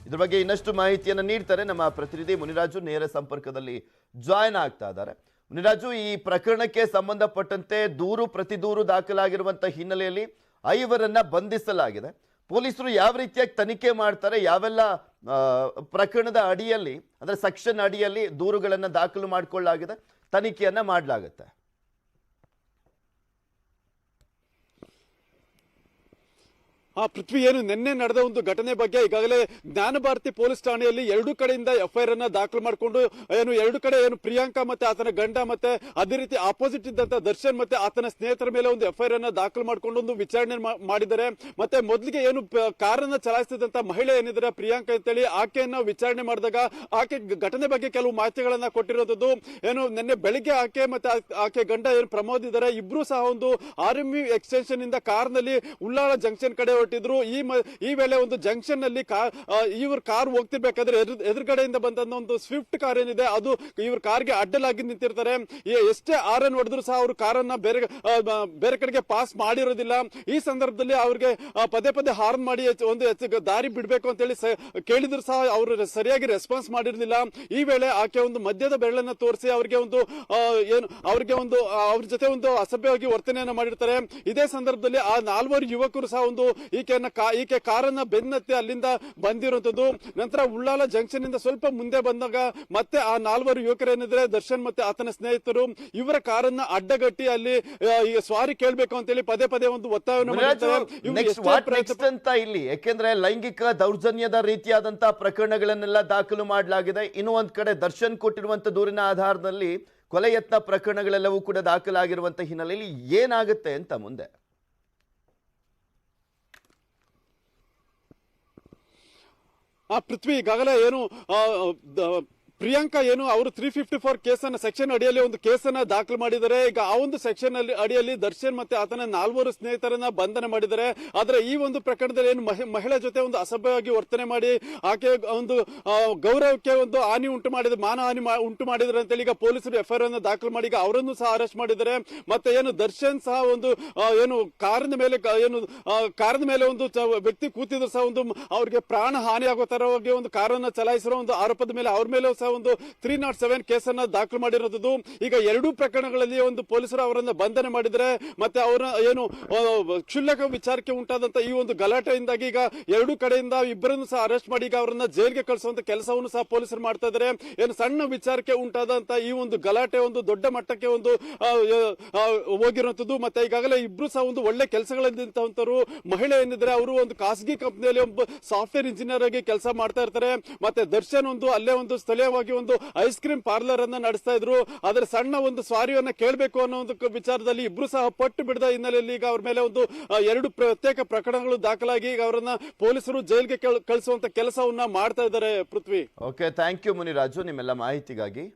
ಇದ್ರ ಬಗ್ಗೆ ಇನ್ನಷ್ಟು ಮಾಹಿತಿಯನ್ನು ನೀಡ್ತಾರೆ ನಮ್ಮ ಪ್ರತಿನಿಧಿ ಮುನಿರಾಜು. ನೇರ ಸಂಪರ್ಕದಲ್ಲಿ ಜಾಯ್ನ್ ಆಗ್ತಾ ಇದ್ದಾರೆ. ಮುನಿರಾಜು, ಈ ಪ್ರಕರಣಕ್ಕೆ ಸಂಬಂಧಪಟ್ಟಂತೆ ದೂರು ಪ್ರತಿ ದೂರು ದಾಖಲಾಗಿರುವಂಥ ಹಿನ್ನೆಲೆಯಲ್ಲಿ 5ರನ್ನ ಬಂಧಿಸಲಾಗಿದೆ. ಪೊಲೀಸರು ಯಾವ ರೀತಿಯಾಗಿ ತನಿಖೆ ಮಾಡ್ತಾರೆ, ಯಾವೆಲ್ಲ ಪ್ರಕರಣದ ಅಡಿಯಲ್ಲಿ ಅಂದ್ರೆ ಸೆಕ್ಷನ್ ಅಡಿಯಲ್ಲಿ ದೂರುಗಳನ್ನು ದಾಖಲು ಮಾಡಿಕೊಳ್ಳಲಾಗಿದೆ, ತನಿಖೆಯನ್ನ ಮಾಡಲಾಗುತ್ತೆ. ಪೃಥ್ವಿ, ಏನು ನಿನ್ನೆ ನಡೆದ ಒಂದು ಘಟನೆ ಬಗ್ಗೆ ಈಗಾಗಲೇ ಜ್ಞಾನ ಭಾರತಿ ಪೊಲೀಸ್ ಠಾಣೆಯಲ್ಲಿ ಎರಡೂ ಕಡೆಯಿಂದ ಎಫ್ಐಆರ್ ಅನ್ನ ದಾಖಲು ಮಾಡಿಕೊಂಡು ಎರಡು ಕಡೆ ಪ್ರಿಯಾಂಕಾ ಮತ್ತೆ ಆತನ ಗಂಡ ಮತ್ತೆ ಅದೇ ರೀತಿ ಆಪೋಸಿಟ್ ಇದ್ದಂತ ದರ್ಶನ್ ಮತ್ತೆ ಆತನ ಸ್ನೇಹಿತರ ಮೇಲೆ ಒಂದು ಎಫ್ಐಆರ್ ಅನ್ನ ದಾಖಲು ಮಾಡಿಕೊಂಡು ಒಂದು ವಿಚಾರಣೆ ಮಾಡಿದ್ದಾರೆ. ಮತ್ತೆ ಮೊದಲಿಗೆ ಕಾರನ್ನ ಚಲಾಯಿಸಿದಂತ ಮಹಿಳೆ ಏನಿದ್ದಾರೆ ಪ್ರಿಯಾಂಕಾ ಅಂತೇಳಿ ಆಕೆಯನ್ನ ವಿಚಾರಣೆ ಮಾಡಿದಾಗ ಆಕೆ ಘಟನೆ ಬಗ್ಗೆ ಕೆಲವು ಮಾಹಿತಿಗಳನ್ನ ಕೊಟ್ಟಿರೋದು. ನಿನ್ನೆ ಬೆಳಿಗ್ಗೆ ಆಕೆ ಮತ್ತೆ ಆಕೆ ಗಂಡ ಪ್ರಮೋದ್ ಇದ್ದಾರೆ, ಇಬ್ರು ಸಹ ಒಂದು RMU ಎಕ್ಸ್ಟೆನ್ಷನ್ ಇಂದ ಕಾರ್ನಲ್ಲಿ ಉಳ್ಳಾಳ ಜಂಕ್ಷನ್ ಕಡೆ ಹೊರಟಿದ್ರು. ಈ ವೇಳೆ ಒಂದು ಜಂಕ್ಷನ್ ನಲ್ಲಿ ಇವ್ರ ಕಾರ್ ಹೋಗ್ತಿರ್ಬೇಕಾದ್ರೆ ಎದುರುಗಡೆಯಿಂದ ಬಂದ ಒಂದು ಸ್ವಿಫ್ಟ್ ಕಾರ್ ಏನಿದೆ ಅದು ಇವ್ರ ಕಾರ್ಗೆ ಅಡ್ಡಲಾಗಿ ನಿಂತಿರ್ತಾರೆ. ಎಷ್ಟೇ ಆರನ್ ಹೊಡೆದ್ರು ಸಹ ಅವ್ರ ಕಾರನ್ನ ಬೇರೆ ಕಡೆಗೆ ಪಾಸ್ ಮಾಡಿರೋದಿಲ್ಲ. ಈ ಸಂದರ್ಭದಲ್ಲಿ ಅವ್ರಿಗೆ ಪದೇ ಪದೇ ಹಾರ್ನ್ ಮಾಡಿ ಒಂದು ದಾರಿ ಬಿಡ್ಬೇಕು ಅಂತ ಹೇಳಿ ಕೇಳಿದ್ರು ಸಹ ಅವರು ಸರಿಯಾಗಿ ರೆಸ್ಪಾನ್ಸ್ ಮಾಡಿರ್ಲಿಲ್ಲ. ಈ ವೇಳೆ ಆಕೆ ಒಂದು ಮದ್ಯದ ಬೆರಳನ್ನ ತೋರಿಸಿ ಅವ್ರಿಗೆ ಅವ್ರ ಜೊತೆ ಒಂದು ಅಸಭ್ಯವಾಗಿ ವರ್ತನೆಯನ್ನ ಮಾಡಿರ್ತಾರೆ. ಇದೇ ಸಂದರ್ಭದಲ್ಲಿ ಆ 4 ಯುವಕರು ಸಹ ಒಂದು ಈಕೆ ಕಾರನ್ನ ಬೆನ್ನತ್ತಿ ಅಲ್ಲಿಂದ ಬಂದಿರುವಂತದ್ದು. ನಂತರ ಉಳ್ಳಾಲ ಜಂಕ್ಷನ್ ಇಂದ ಸ್ವಲ್ಪ ಮುಂದೆ ಬಂದಾಗ ಮತ್ತೆ ಆ 4 ಯುವಕರೇನಿದ್ರೆ ದರ್ಶನ್ ಮತ್ತೆ ಆತನ ಸ್ನೇಹಿತರು ಇವರ ಕಾರನ್ನ ಅಡ್ಡಗಟ್ಟಿ ಅಲ್ಲಿ ಸ್ವಾರಿ ಕೇಳಬೇಕು ಅಂತ ಹೇಳಿ ಪದೇ ಪದೇ ಒಂದು ಒತ್ತಾಯವನ್ನು ಮಾಡಿದ್ದಾರೆ ಇಲ್ಲಿ. ಯಾಕೆಂದ್ರೆ ಲೈಂಗಿಕ ದೌರ್ಜನ್ಯದ ರೀತಿಯಾದಂತಹ ಪ್ರಕರಣಗಳನ್ನೆಲ್ಲ ದಾಖಲು ಮಾಡಲಾಗಿದೆ. ಇನ್ನು ಒಂದ್ ಕಡೆ ದರ್ಶನ್ ಕೊಟ್ಟಿರುವಂತಹ ದೂರಿನ ಆಧಾರದಲ್ಲಿ ಕೊಲೆ ಯತ್ನ ಪ್ರಕರಣಗಳೆಲ್ಲವೂ ಕೂಡ ದಾಖಲಾಗಿರುವಂತಹ ಹಿನ್ನೆಲೆಯಲ್ಲಿ ಏನಾಗುತ್ತೆ ಅಂತ ಮುಂದೆ ಪೃಥ್ವಿ, ಈಗಾಗಲೇ ಪ್ರಿಯಾಂಕಾ ಅವರು 354 ಕೇಸನ್ನ ಸೆಕ್ಷನ್ ಅಡಿಯಲ್ಲಿ ಒಂದು ಕೇಸನ್ನ ದಾಖಲು ಮಾಡಿದ್ದಾರೆ. ಈಗ ಆ ಒಂದು ಸೆಕ್ಷನ್ ಅಡಿಯಲ್ಲಿ ದರ್ಶನ್ ಮತ್ತೆ ಆತನ 4 ಸ್ನೇಹಿತರನ್ನ ಬಂಧನ ಮಾಡಿದ್ದಾರೆ. ಆದ್ರೆ ಈ ಒಂದು ಪ್ರಕರಣದಲ್ಲಿ ಮಹಿಳೆ ಜೊತೆ ಒಂದು ಅಸಭ್ಯವಾಗಿ ವರ್ತನೆ ಮಾಡಿ ಆಕೆ ಒಂದು ಗೌರವಕ್ಕೆ ಒಂದು ಹಾನಿ ಉಂಟು ಮಾಡಿದ ಮಾನಹಾನಿ ಉಂಟು ಮಾಡಿದ್ದಾರೆ ಅಂತೇಳಿ ಈಗ ಪೊಲೀಸರು ಎಫ್ಐಆರ್ ಅನ್ನು ದಾಖಲು ಮಾಡಿ ಈಗ ಅವರನ್ನು ಸಹ ಅರೆಸ್ಟ್ ಮಾಡಿದ್ದಾರೆ. ಮತ್ತೆ ದರ್ಶನ್ ಸಹ ಒಂದು ಕಾರಿನ ಮೇಲೆ ಒಂದು ವ್ಯಕ್ತಿ ಕೂತಿದ್ರು ಸಹ ಒಂದು ಅವ್ರಿಗೆ ಪ್ರಾಣ ಹಾನಿ ಆಗೋ ತರವಾಗಿ ಒಂದು ಕಾರನ್ನ ಚಲಾಯಿಸಿರೋ ಒಂದು ಆರೋಪದ ಮೇಲೆ ಅವ್ರ ಮೇಲೆ ಸಹ ಒಂದು 307 ಕೇಸನ್ನ ದಾಖಲು ಮಾಡಿರೋದು. ಈಗ ಎರಡೂ ಪ್ರಕರಣಗಳಲ್ಲಿ ಒಂದು ಪೊಲೀಸರು ಅವರನ್ನ ಬಂಧನ ಮಾಡಿದರೆ. ಮತ್ತೆ ಅವರ ಕ್ಷುಲ್ಲಕ ವಿಚಾರಕ್ಕೆ ಉಂಟಾದಂತ ಈ ಒಂದು ಗಲಾಟೆಯಿಂದಾಗಿ ಈಗ ಎರಡೂ ಕಡೆಯಿಂದ ಇಬ್ಬರನ್ನು ಸಹ ಅರೆಸ್ಟ್ ಮಾಡಿ ಈಗ ಅವರನ್ನ ಜೈಲಿಗೆ ಕಳಿಸುವಂತ ಕೆಲಸವನ್ನು ಸಹ ಪೊಲೀಸರು ಮಾಡ್ತಾ ಇದ್ದಾರೆ. ಸಣ್ಣ ವಿಚಾರಕ್ಕೆ ಉಂಟಾದಂತ ಈ ಒಂದು ಗಲಾಟೆ ಒಂದು ದೊಡ್ಡ ಮಟ್ಟಕ್ಕೆ ಒಂದು ಹೋಗಿರುವಂತದ್ದು. ಮತ್ತೆ ಈಗಾಗಲೇ ಇಬ್ರು ಸಹ ಒಂದು ಒಳ್ಳೆ ಕೆಲಸಗಳಿದ್ದಂತವರು ಮಹಿಳೆ ಏನಿದ್ರೆ ಅವರು ಒಂದು ಖಾಸಗಿ ಕಂಪನಿಯಲ್ಲಿ ಒಬ್ಬ ಸಾಫ್ಟ್ವೇರ್ ಇಂಜಿನಿಯರ್ ಆಗಿ ಕೆಲಸ ಮಾಡ್ತಾ ಇರ್ತಾರೆ. ಮತ್ತೆ ದರ್ಶನ್ ಅಲ್ಲೇ ಒಂದು ಸ್ಥಳೀಯವಾಗಿ ಒಂದು ಐಸ್ ಕ್ರೀಮ್ ಪಾರ್ಲರ್ ಅನ್ನ ನಡೆಸ್ತಾ ಇದ್ರು. ಆದ್ರೆ ಸಣ್ಣ ಒಂದು ಸ್ವಾರಿಯನ್ನ ಕೇಳಬೇಕು ಅನ್ನೋ ಒಂದು ವಿಚಾರದಲ್ಲಿ ಇಬ್ರು ಸಹ ಪಟ್ಟು ಬಿಡದ ಹಿನ್ನೆಲೆಯಲ್ಲಿ ಈಗ ಅವ್ರ ಮೇಲೆ ಒಂದು 2 ಪ್ರತ್ಯೇಕ ಪ್ರಕರಣಗಳು ದಾಖಲಾಗಿ ಈಗ ಅವರನ್ನ ಪೊಲೀಸರು ಜೈಲಿಗೆ ಕಳಿಸುವಂತ ಕೆಲಸವನ್ನ ಮಾಡ್ತಾ ಇದ್ದಾರೆ. ಪೃಥ್ವಿ, ಓಕೆ, ಥ್ಯಾಂಕ್ ಯು ಮುನಿರಾಜು ನಿಮ್ಮೆಲ್ಲ ಮಾಹಿತಿಗಾಗಿ.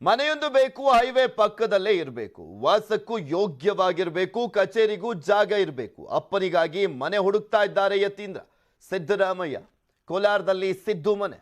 ಮನೆಯೊಂದು ಬೇಕು, ಹೈವೇ ಪಕ್ಕದಲ್ಲೇ ಇರಬೇಕು, ವಾಸಕ್ಕೂ ಯೋಗ್ಯವಾಗಿರಬೇಕು, ಕಚೇರಿಗೂ ಜಾಗ ಇರಬೇಕು. ಅಪ್ಪನಿಗಾಗಿ ಮನೆ ಹುಡುಕ್ತಾ ಇದ್ದಾರೆ ಯತೀಂದ್ರ. ಸಿದ್ದರಾಮಯ್ಯ ಕೋಲಾರದಲ್ಲಿ ಸಿದ್ದು ಮನೆ.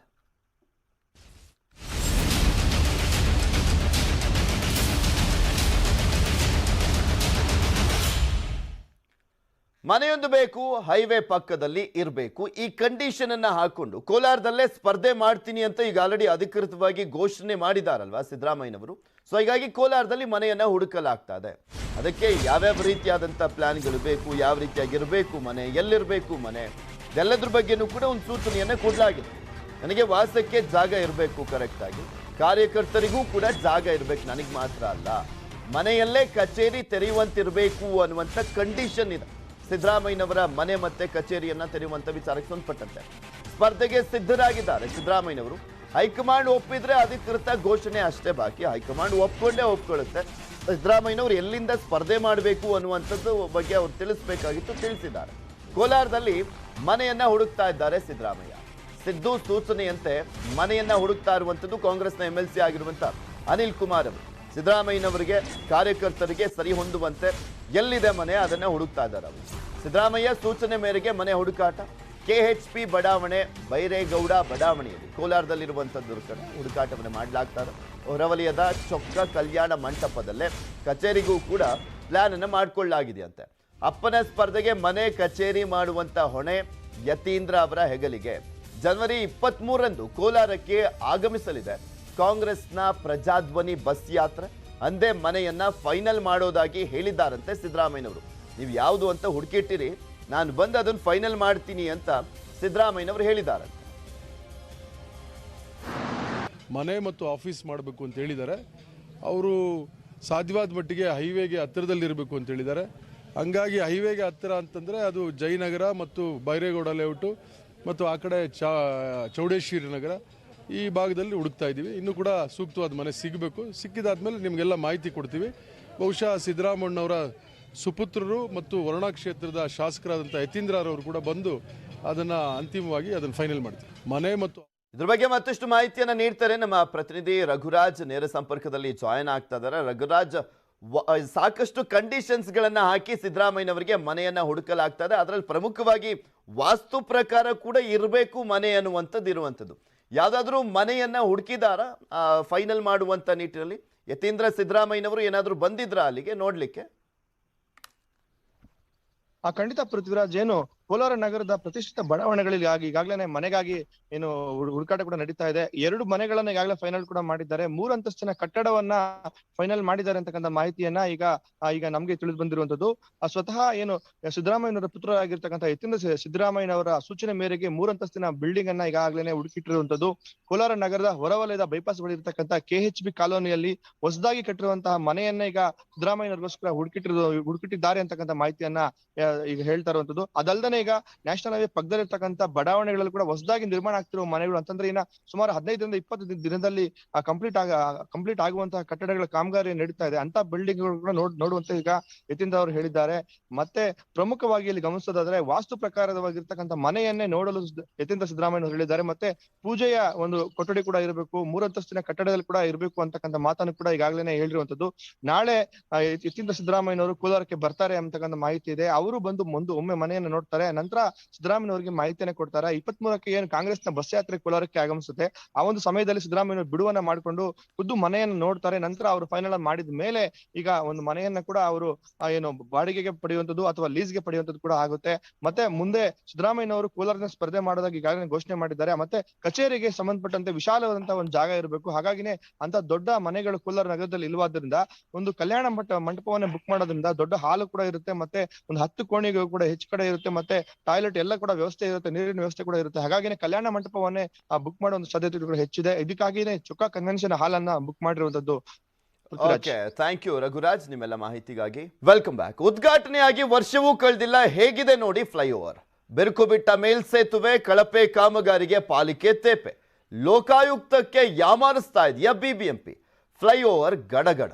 ಮನೆಯೊಂದು ಬೇಕು, ಹೈವೇ ಪಕ್ಕದಲ್ಲಿ ಇರಬೇಕು. ಈ ಕಂಡೀಷನ್ ಅನ್ನ ಹಾಕೊಂಡು ಕೋಲಾರದಲ್ಲೇ ಸ್ಪರ್ಧೆ ಮಾಡ್ತೀನಿ ಅಂತ ಈಗ ಆಲ್ರೆಡಿ ಅಧಿಕೃತವಾಗಿ ಘೋಷಣೆ ಮಾಡಿದಾರಲ್ವಾ ಸಿದ್ದರಾಮಯ್ಯನವರು. ಸೊ ಹೀಗಾಗಿ ಕೋಲಾರದಲ್ಲಿ ಮನೆಯನ್ನ ಹುಡುಕಲಾಗ್ತಾ ಇದೆ. ಅದಕ್ಕೆ ಯಾವ್ಯಾವ ರೀತಿಯಾದಂಥ ಪ್ಲಾನ್ಗಳು ಬೇಕು, ಯಾವ ರೀತಿಯಾಗಿರಬೇಕು ಮನೆ, ಎಲ್ಲಿರಬೇಕು ಮನೆ, ಎಲ್ಲದ್ರ ಬಗ್ಗೆನೂ ಕೂಡ ಒಂದು ಸೂಚನೆಯನ್ನ ಕೊಡಲಾಗಿದೆ. ನನಗೆ ವಾಸಕ್ಕೆ ಜಾಗ ಇರಬೇಕು, ಕರೆಕ್ಟಾಗಿ ಕಾರ್ಯಕರ್ತರಿಗೂ ಕೂಡ ಜಾಗ ಇರಬೇಕು, ನನಗೆ ಮಾತ್ರ ಅಲ್ಲ, ಮನೆಯಲ್ಲೇ ಕಚೇರಿ ತೆರೆಯುವಂತಿರಬೇಕು ಅನ್ನುವಂಥ ಕಂಡೀಷನ್ ಇದೆ ಸಿದ್ದರಾಮಯ್ಯನವರ ಮನೆ ಮತ್ತೆ ಕಚೇರಿಯನ್ನ ತೆರೆಯುವಂತ ವಿಚಾರಕ್ಕೆ ಸಂಬಂಧಪಟ್ಟಂತೆ. ಸ್ಪರ್ಧೆಗೆ ಸಿದ್ಧರಾಗಿದ್ದಾರೆ ಸಿದ್ದರಾಮಯ್ಯನವರು. ಹೈಕಮಾಂಡ್ ಒಪ್ಪಿದ್ರೆ ಅಧಿಕೃತ ಘೋಷಣೆ ಅಷ್ಟೇ ಬಾಕಿ. ಹೈಕಮಾಂಡ್ ಒಪ್ಕೊಳ್ಳುತ್ತೆ. ಸಿದ್ದರಾಮಯ್ಯನವರು ಎಲ್ಲಿಂದ ಸ್ಪರ್ಧೆ ಮಾಡಬೇಕು ಅನ್ನುವಂಥದ್ದು ಬಗ್ಗೆ ಅವರು ತಿಳಿಸಬೇಕಾಗಿತ್ತು, ತಿಳಿಸಿದ್ದಾರೆ. ಕೋಲಾರದಲ್ಲಿ ಮನೆಯನ್ನ ಹುಡುಕ್ತಾ ಇದ್ದಾರೆ ಸಿದ್ದರಾಮಯ್ಯ. ಸಿದ್ದು ಸೂಚನೆಯಂತೆ ಮನೆಯನ್ನ ಹುಡುಕ್ತಾ ಇರುವಂಥದ್ದು ಕಾಂಗ್ರೆಸ್ನ MLC ಆಗಿರುವಂತ ಅನಿಲ್ ಕುಮಾರ್ ಅವರು. ಸಿದ್ದರಾಮಯ್ಯನವರಿಗೆ ಕಾರ್ಯಕರ್ತರಿಗೆ ಸರಿ ಹೊಂದುವಂತೆ ಎಲ್ಲಿದೆ ಮನೆ ಅದನ್ನ ಹುಡುಕ್ತಾ ಇದ್ದಾರೆ ಅವರು. ಸಿದ್ದರಾಮಯ್ಯ ಸೂಚನೆ ಮೇರೆಗೆ ಮನೆ ಹುಡುಕಾಟ KHP ಬಡಾವಣೆ, ಬೈರೇಗೌಡ ಬಡಾವಣೆಯಲ್ಲಿ ಕೋಲಾರದಲ್ಲಿರುವಂಥದ್ದು ಹುಡುಕಾಟವನ್ನು ಮಾಡಲಾಗ್ತಾರೆ. ಹೊರವಲಯದ ಚೊಕ್ಕ ಕಲ್ಯಾಣ ಮಂಟಪದಲ್ಲೇ ಕಚೇರಿಗೂ ಕೂಡ ಪ್ಲಾನ್ ಅನ್ನು ಮಾಡಿಕೊಳ್ಳಲಾಗಿದೆಯಂತೆ. ಅಪ್ಪನ ಸ್ಪರ್ಧೆಗೆ ಮನೆ ಕಚೇರಿ ಮಾಡುವಂತ ಹೊಣೆ ಯತೀಂದ್ರ ಅವರ ಹೆಗಲಿಗೆ. ಜನವರಿ 23ರಂದು ಕೋಲಾರಕ್ಕೆ ಆಗಮಿಸಲಿದೆ ಕಾಂಗ್ರೆಸ್ನ ಪ್ರಜಾಧ್ವನಿ ಬಸ್ ಯಾತ್ರೆ. ಅಂದೇ ಮನೆಯನ್ನ ಫೈನಲ್ ಮಾಡೋದಾಗಿ ಹೇಳಿದ್ದಾರಂತೆ ಸಿದ್ದರಾಮಯ್ಯನವರು. ನೀವು ಯಾವುದು ಅಂತ ಹುಡುಕಿಟ್ಟಿರಿ, ನಾನು ಬಂದು ಅದನ್ನು ಫೈನಲ್ ಮಾಡ್ತೀನಿ ಅಂತ ಸಿದ್ದರಾಮಯ್ಯನವರು ಹೇಳಿದ್ದಾರೆ. ಮನೆ ಮತ್ತು ಆಫೀಸ್ ಮಾಡಬೇಕು ಅಂತ ಹೇಳಿದ್ದಾರೆ. ಅವರು ಸಾಧ್ಯವಾದ ಮಟ್ಟಿಗೆ ಹೈವೇಗೆ ಹತ್ತಿರದಲ್ಲಿರಬೇಕು ಅಂತ ಹೇಳಿದ್ದಾರೆ. ಹಂಗಾಗಿ ಹೈವೇಗೆ ಹತ್ತಿರ ಅಂತಂದರೆ ಅದು ಜಯನಗರ ಮತ್ತು ಬೈರೇಗೌಡ ಲೇಔಟು ಮತ್ತು ಆ ಕಡೆ ಚೌಡೇಶ್ವರಿ ನಗರ ಈ ಭಾಗದಲ್ಲಿ ಹುಡುಕ್ತಾ ಇದ್ದೀವಿ. ಇನ್ನೂ ಕೂಡ ಸೂಕ್ತವಾದ ಮನೆ ಸಿಗಬೇಕು. ಸಿಕ್ಕಿದಾದ್ಮೇಲೆ ನಿಮಗೆಲ್ಲ ಮಾಹಿತಿ ಕೊಡ್ತೀವಿ. ಬಹುಶಃ ಸಿದ್ದರಾಮಣ್ಣವರ ಸುಪುತ್ರರು ಮತ್ತು ವರುಣಾ ಕ್ಷೇತ್ರದ ಶಾಸಕರಾದಂಥ ಯತೀಂದ್ರರವರು ಕೂಡ ಬಂದು ಅದನ್ನು ಅಂತಿಮವಾಗಿ ಅದನ್ನು ಫೈನಲ್ ಮಾಡ್ತೀವಿ. ಮನೆ ಮತ್ತು ಇದ್ರ ಬಗ್ಗೆ ಮತ್ತಷ್ಟು ಮಾಹಿತಿಯನ್ನ ನೀಡ್ತಾರೆ ನಮ್ಮ ಪ್ರತಿನಿಧಿ ರಘುರಾಜ್. ನೇರ ಸಂಪರ್ಕದಲ್ಲಿ ಜಾಯಿನ್ ಆಗ್ತಾ ಇದ್ದಾರೆ. ರಘುರಾಜ್, ಸಾಕಷ್ಟು ಕಂಡೀಷನ್ಸ್ ಗಳನ್ನ ಹಾಕಿ ಸಿದ್ದರಾಮಯ್ಯನವರಿಗೆ ಮನೆಯನ್ನ ಹುಡುಕಲಾಗ್ತಾ ಇದೆ. ಅದರಲ್ಲಿ ಪ್ರಮುಖವಾಗಿ ವಾಸ್ತು ಪ್ರಕಾರ ಕೂಡ ಇರಬೇಕು ಮನೆ ಅನ್ನುವಂಥದ್ದು ಇರುವಂಥದ್ದು. ಯಾವ್ದಾದ್ರು ಮನೆಯನ್ನ ಹುಡುಕಿದಾರ ಫೈನಲ್ ಮಾಡುವಂತ ನಿಟ್ಟಿನಲ್ಲಿ? ಯತೀಂದ್ರ ಸಿದ್ದರಾಮಯ್ಯನವರು ಏನಾದ್ರು ಬಂದಿದ್ರ ಅಲ್ಲಿಗೆ ನೋಡ್ಲಿಕ್ಕೆ? ಖಂಡಿತ ಪೃಥ್ವಿರಾಜ್, ಏನು ಕೋಲಾರ ನಗರದ ಪ್ರತಿಷ್ಠಿತ ಬಡಾವಣೆಗಳಲ್ಲಿ ಈಗಾಗಲೇ ಮನೆಗಾಗಿ ಏನು ಹುಡುಕಾಟ ಕೂಡ ನಡೀತಾ ಇದೆ. 2 ಮನೆಗಳನ್ನ ಈಗಾಗಲೇ ಫೈನಲ್ ಕೂಡ ಮಾಡಿದ್ದಾರೆ. 3 ಅಂತಸ್ತಿನ ಕಟ್ಟಡವನ್ನ ಫೈನಲ್ ಮಾಡಿದ್ದಾರೆ ಅಂತಕ್ಕಂಥ ಮಾಹಿತಿಯನ್ನ ಈಗ ನಮ್ಗೆ ತಿಳಿದು ಬಂದಿರುವಂತದ್ದು. ಸ್ವತಃ ಏನು ಸಿದ್ದರಾಮಯ್ಯನವರ ಪುತ್ರರಾಗಿರ್ತಕ್ಕಂಥ ಯತೀಂದ್ರ ಸಿದ್ದರಾಮಯ್ಯನವರ ಸೂಚನೆ ಮೇರೆಗೆ 3 ಅಂತಸ್ತಿನ ಬಿಲ್ಡಿಂಗ್ ಅನ್ನ ಈಗಾಗಲೇ ಹುಡುಕಿಟ್ಟಿರುವಂತದ್ದು. ಕೋಲಾರ ನಗರದ ಹೊರವಲಯದ ಬೈಪಾಸ್ ಬಳಿ ಇರತಕ್ಕಂಥ KHB ಕಾಲೋನಿಯಲ್ಲಿ ಹೊಸದಾಗಿ ಕಟ್ಟಿರುವಂತಹ ಮನೆಯನ್ನ ಈಗ ಸಿದ್ದರಾಮಯ್ಯನವರಿಗೋಸ್ಕರ ಹುಡುಕಿಟ್ಟಿದ್ದಾರೆ ಅಂತಕ್ಕಂಥ ಮಾಹಿತಿಯನ್ನ ಈಗ ಹೇಳ್ತಾ ಇರುವಂತದ್ದು. ಅದಲ್ದೇ ಈಗ ನ್ಯಾಷನಲ್ ಹೈವೇ ಪಕ್ಕದಲ್ಲಿರ್ತಕ್ಕಂಥ ಬಡಾವಣೆಗಳಲ್ಲಿ ಕೂಡ ಹೊಸದಾಗಿ ನಿರ್ಮಾಣ ಆಗ್ತಿರುವ ಮನೆಗಳು ಅಂತಂದ್ರೆ ಇನ್ನ ಸುಮಾರು 15ರಿಂದ 20 ದಿನದಲ್ಲಿ ಕಂಪ್ಲೀಟ್ ಆಗುವಂತಹ ಕಟ್ಟಡಗಳ ಕಾಮಗಾರಿ ನಡೀತಾ ಇದೆ. ಅಂತ ಬಿಲ್ಡಿಂಗ್ ಗಳು ಕೂಡ ನೋಡುವಂತ ಈಗ ಯತೀಂದ್ರ ಅವರು ಹೇಳಿದ್ದಾರೆ. ಮತ್ತೆ ಪ್ರಮುಖವಾಗಿ ಇಲ್ಲಿ ಗಮನಿಸೋದಾದ್ರೆ ವಾಸ್ತು ಪ್ರಕಾರವಾಗಿರ್ತಕ್ಕಂಥ ಮನೆಯನ್ನೇ ನೋಡಲು ಯತೀಂದ್ರ ಸಿದ್ದರಾಮಯ್ಯ ಹೇಳಿದ್ದಾರೆ. ಮತ್ತೆ ಪೂಜೆಯ ಒಂದು ಕೊಠಡಿ ಕೂಡ ಇರಬೇಕು, 3 ಅಂತಸ್ತಿನ ಕಟ್ಟಡದಲ್ಲಿ ಕೂಡ ಇರಬೇಕು ಅಂತಕ್ಕಂಥ ಮಾತನ್ನು ಕೂಡ ಈಗಾಗಲೇ ಹೇಳಿರುವಂತದ್ದು. ನಾಳೆ ಯತೀಂದ್ರ ಸಿದ್ದರಾಮಯ್ಯನವರು ಕೋಲಾರಕ್ಕೆ ಬರ್ತಾರೆ ಅಂತಕ್ಕಂಥ ಮಾಹಿತಿ ಇದೆ. ಅವರು ಬಂದು ಒಮ್ಮೆ ಮನೆಯನ್ನು ನೋಡ್ತಾರೆ. ನಂತರ ಸಿದ್ದರಾಮಯ್ಯನವರಿಗೆ ಮಾಹಿತಿಯನ್ನ ಕೊಡ್ತಾರೆ. 23ಕ್ಕೆ ಏನು ಕಾಂಗ್ರೆಸ್ನ ಬಸ್ ಯಾತ್ರೆ ಕೋಲಾರಕ್ಕೆ ಆಗಮಿಸುತ್ತೆ, ಆ ಒಂದು ಸಮಯದಲ್ಲಿ ಸಿದ್ದರಾಮಯ್ಯನವರು ಬಿಡುವನ್ನ ಮಾಡಿಕೊಂಡು ಖುದ್ದು ಮನೆಯನ್ನು ನೋಡ್ತಾರೆ. ನಂತರ ಅವರು ಫೈನಲ್ ಮಾಡಿದ ಮೇಲೆ ಈಗ ಒಂದು ಮನೆಯನ್ನ ಕೂಡ ಅವರು ಏನು ಬಾಡಿಗೆಗೆ ಪಡೆಯುವಂತದ್ದು ಅಥವಾ ಲೀಸ್ಗೆ ಪಡೆಯುವಂತದ್ದು ಕೂಡ ಆಗುತ್ತೆ. ಮತ್ತೆ ಮುಂದೆ ಸಿದ್ದರಾಮಯ್ಯನವರು ಕೋಲಾರನ ಸ್ಪರ್ಧೆ ಮಾಡೋದಾಗಿ ಈಗಾಗಲೇ ಘೋಷಣೆ ಮಾಡಿದ್ದಾರೆ. ಮತ್ತೆ ಕಚೇರಿಗೆ ಸಂಬಂಧಪಟ್ಟಂತೆ ವಿಶಾಲವಾದಂತಹ ಒಂದು ಜಾಗ ಇರಬೇಕು. ಹಾಗಾಗಿನೇ ಅಂತ ದೊಡ್ಡ ಮನೆಗಳು ಕೋಲಾರ ನಗರದಲ್ಲಿ ಇಲ್ಲವಾದ್ರಿಂದ ಒಂದು ಕಲ್ಯಾಣ ಮಂಟಪವನ್ನ ಬುಕ್ ಮಾಡೋದ್ರಿಂದ ದೊಡ್ಡ ಹಾಲು ಕೂಡ ಇರುತ್ತೆ. ಮತ್ತೆ ಒಂದು 10 ಕೋಣೆಗಳು ಕೂಡ ಹೆಚ್ಚು ಕಡೆ ಇರುತ್ತೆ. ಮತ್ತೆ ಟಾಯ್ಲೆಟ್ ಎಲ್ಲ ಕೂಡ ವ್ಯವಸ್ಥೆ ಇರುತ್ತೆ, ನೀರಿನ ವ್ಯವಸ್ಥೆ ಕೂಡ ಇರುತ್ತೆ. ಹಾಗಾಗಿನೇ ಕಲ್ಯಾಣ ಮಂಟಪವನ್ನೇ ಬುಕ್ ಮಾಡೋ ಒಂದು ಸಾಧ್ಯತೆ ಕೂಡ ಹೆಚ್ಚಿದೆ. ಇದಕ್ಕಾಗಿನೇ ಚೊಕ್ಕ ಕನ್ವೆನ್ಷನ್ ಹಾಲ್ ಅನ್ನ ಬುಕ್ ಮಾಡಿರುವಂತದ್ದು. ಓಕೆ, ಥ್ಯಾಂಕ್ ಯು ರಘುರಾಜ್ ನಿಮ್ಮೆಲ್ಲ ಮಾಹಿತಿಗಾಗಿ. Welcome back. ಉದ್ಘಾಟನೆಯಾಗಿ ವರ್ಷವೂ ಕಳೆದಿಲ್ಲ, ಹೇಗಿದೆ ನೋಡಿ ಫ್ಲೈಓವರ್. ಬೆರುಕು ಬಿಟ್ಟ ಮೇಲ್ಸೇತುವೆ, ಕಳಪೆ ಕಾಮಗಾರಿಗೆ ಪಾಲಿಕೆ ತೇಪೆ, ಲೋಕಾಯುಕ್ತಕ್ಕೆ ಯಾಮಾರಿಸ್ತಾ ಇದೆಯಾ ಬಿಬಿಎಂಪಿ. ಫ್ಲೈಓವರ್ ಗಡಗಡ.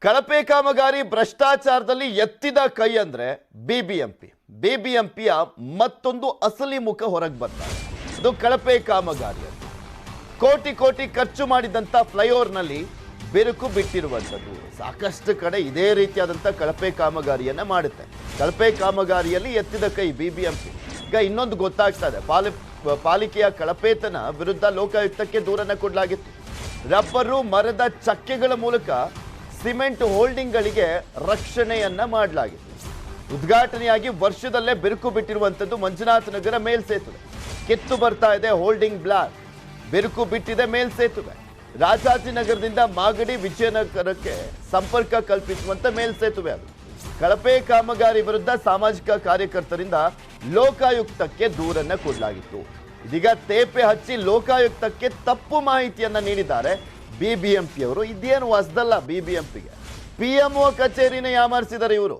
ಕಳಪೆ ಕಾಮಗಾರಿ ಭ್ರಷ್ಟಾಚಾರದಲ್ಲಿ ಎತ್ತಿದ ಕೈ ಅಂದ್ರೆ ಬಿಬಿಎಂಪಿಯ ಮತ್ತೊಂದು ಅಸಲಿ ಮುಖ ಹೊರಗೆ ಬರ್ತಾರೆ. ಇದು ಕಳಪೆ ಕಾಮಗಾರಿ. ಕೋಟಿ ಖರ್ಚು ಮಾಡಿದಂತ ಫ್ಲೈಓವರ್ನಲ್ಲಿ ಬಿರುಕು ಬಿಟ್ಟಿರುವಂಥದ್ದು. ಸಾಕಷ್ಟು ಕಡೆ ಇದೇ ರೀತಿಯಾದಂಥ ಕಳಪೆ ಕಾಮಗಾರಿಯನ್ನ ಮಾಡುತ್ತೆ. ಕಳಪೆ ಕಾಮಗಾರಿಯಲ್ಲಿ ಎತ್ತಿದ ಕೈ ಬಿಬಿಎಂಪಿ. ಈಗ ಇನ್ನೊಂದು ಗೊತ್ತಾಗ್ತಾ ಇದೆ, ಪಾಲಿಕೆಯ ಕಳಪೆತನ ವಿರುದ್ಧ ಲೋಕಾಯುಕ್ತಕ್ಕೆ ದೂರನ್ನ ಕೊಡಲಾಗಿತ್ತು. ರಬ್ಬರು ಮರದ ಚಕ್ಕೆಗಳ ಮೂಲಕ ಸಿಮೆಂಟ್ ಹೋಲ್ಡಿಂಗ್ಗಳಿಗೆ ರಕ್ಷಣೆಯನ್ನ ಮಾಡಲಾಗಿತ್ತು. ಉದ್ಘಾಟನೆಯಾಗಿ ವರ್ಷದಲ್ಲೇ ಬಿರುಕು ಬಿಟ್ಟಿರುವಂಥದ್ದು ಮಂಜುನಾಥ ನಗರ ಮೇಲ್ಸೇತುವೆ. ಕಿತ್ತು ಬರ್ತಾ ಇದೆ ಹೋಲ್ಡಿಂಗ್ ಬ್ಲಾಕ್, ಬಿರುಕು ಬಿಟ್ಟಿದೆ ಮೇಲ್ಸೇತುವೆ. ರಾಜಾಜಿನಗರದಿಂದ ಮಾಗಡಿ ವಿಜಯನಗರಕ್ಕೆ ಸಂಪರ್ಕ ಕಲ್ಪಿಸುವಂತ ಮೇಲ್ಸೇತುವೆ ಅದು. ಕಳಪೆ ಕಾಮಗಾರಿ ವಿರುದ್ಧ ಸಾಮಾಜಿಕ ಕಾರ್ಯಕರ್ತರಿಂದ ಲೋಕಾಯುಕ್ತಕ್ಕೆ ದೂರನ್ನ ಕೊಡಲಾಗಿತ್ತು. ಇದೀಗ ತೇಪೆ ಹಚ್ಚಿ ಲೋಕಾಯುಕ್ತಕ್ಕೆ ತಪ್ಪು ಮಾಹಿತಿಯನ್ನ ನೀಡಿದ್ದಾರೆ ಬಿಬಿಎಂಪಿ ಅವರು. ಇದೇನು ಹೊಸದಲ್ಲ ಬಿಬಿಎಂಪಿಗೆ. PMO ಕಚೇರಿನ ಯಾಮಾರಿಸಿದ್ದಾರೆ ಇವರು.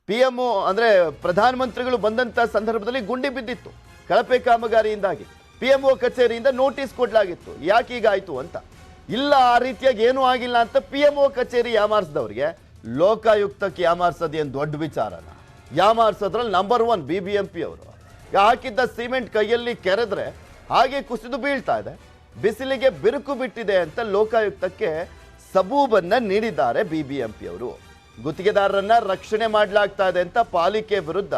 PMO ಅಂದ್ರೆ ಪ್ರಧಾನಮಂತ್ರಿಗಳು ಬಂದಂತ ಸಂದರ್ಭದಲ್ಲಿ ಗುಂಡಿ ಬಿದ್ದಿತ್ತು ಕಳಪೆ ಕಾಮಗಾರಿಯಿಂದಾಗಿ. PMO ಕಚೇರಿಯಿಂದ ನೋಟಿಸ್ ಕೊಡಲಾಗಿತ್ತು, ಯಾಕೆ ಹೀಗಾಯ್ತು ಅಂತ. ಇಲ್ಲ, ಆ ರೀತಿಯಾಗಿ ಏನೂ ಆಗಿಲ್ಲ ಅಂತ PMO ಕಚೇರಿ ಯಾಮಾರಿಸಿದವ್ರಿಗೆ ಲೋಕಾಯುಕ್ತಕ್ಕೆ ಯಾಮಾರಿಸೋದು ಏನು ದೊಡ್ಡ ವಿಚಾರನ? ಯಾಮಾರಿಸೋದ್ರಲ್ಲಿ ನಂಬರ್ 1 ಬಿಬಿಎಂಪಿ ಅವರು. ಹಾಕಿದ್ದ ಸಿಮೆಂಟ್ ಕೈಯಲ್ಲಿ ಕೆರೆದ್ರೆ ಹಾಗೆ ಕುಸಿದು ಬೀಳ್ತಾ ಇದೆ. ಬಿಸಿಲಿಗೆ ಬಿರುಕು ಬಿಟ್ಟಿದೆ ಅಂತ ಲೋಕಾಯುಕ್ತಕ್ಕೆ ಸಬೂಬನ್ನ ನೀಡಿದ್ದಾರೆ ಬಿಬಿಎಂಪಿ ಅವರು. ಗುತ್ತಿಗೆದಾರರನ್ನ ರಕ್ಷಣೆ ಮಾಡಲಾಗ್ತಾ ಇದೆ ಅಂತ ಪಾಲಿಕೆ ವಿರುದ್ಧ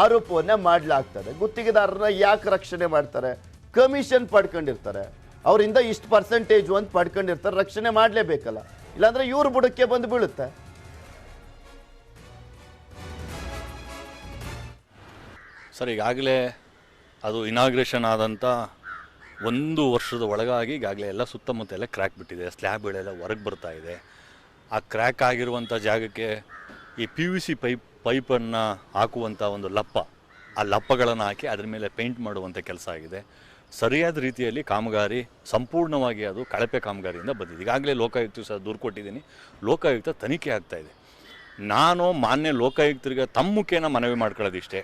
ಆರೋಪವನ್ನ ಮಾಡಲಾಗ್ತದೆ. ಗುತ್ತಿಗೆದಾರರನ್ನ ಯಾಕೆ ರಕ್ಷಣೆ ಮಾಡ್ತಾರೆ? ಕಮಿಷನ್ ಪಡ್ಕೊಂಡಿರ್ತಾರೆ, ಅವರಿಂದ ಇಷ್ಟು ಪರ್ಸೆಂಟೇಜ್ ಅಂತ ಪಡ್ಕೊಂಡಿರ್ತಾರೆ, ರಕ್ಷಣೆ ಮಾಡಲೇಬೇಕಲ್ಲ, ಇಲ್ಲಾಂದ್ರೆ ಇವ್ರ ಬುಡಕ್ಕೆ ಬಂದು ಬೀಳುತ್ತೆ. ಸರ್, ಈಗಾಗಲೇ ಅದು ಇನಾಗ್ರೇಷನ್ ಆದಂಥ 1 ವರ್ಷದ ಒಳಗಾಗಿ ಈಗಾಗಲೇ ಎಲ್ಲ ಸುತ್ತಮುತ್ತ ಎಲ್ಲ ಕ್ರ್ಯಾಕ್ ಬಿಟ್ಟಿದೆ, ಸ್ಲ್ಯಾಬ್ಗಳೆಲ್ಲ ಹೊರಗೆ ಬರ್ತಾ ಇದೆ. ಆ ಕ್ರ್ಯಾಕ್ ಆಗಿರುವಂಥ ಜಾಗಕ್ಕೆ ಈ PVC ಪೈಪನ್ನು ಹಾಕುವಂಥ ಒಂದು ಆ ಲಪ್ಪಗಳನ್ನು ಹಾಕಿ ಅದ್ರ ಮೇಲೆ ಪೇಂಟ್ ಮಾಡುವಂಥ ಕೆಲಸ ಆಗಿದೆ. ಸರಿಯಾದ ರೀತಿಯಲ್ಲಿ ಕಾಮಗಾರಿ ಸಂಪೂರ್ಣವಾಗಿ ಅದು ಕಳಪೆ ಕಾಮಗಾರಿಯಿಂದ ಬಂದಿದೆ. ಈಗಾಗಲೇ ಲೋಕಾಯುಕ್ತ ಸಹ ದೂರು ಕೊಟ್ಟಿದ್ದೀನಿ, ಲೋಕಾಯುಕ್ತ ತನಿಖೆ ಆಗ್ತಾಯಿದೆ. ನಾನು ಮಾನ್ಯ ಲೋಕಾಯುಕ್ತರಿಗೆ ತಮ್ಮ ಮುಖೇನ ಮನವಿ ಮಾಡ್ಕೊಳ್ಳೋದಿಷ್ಟೇ,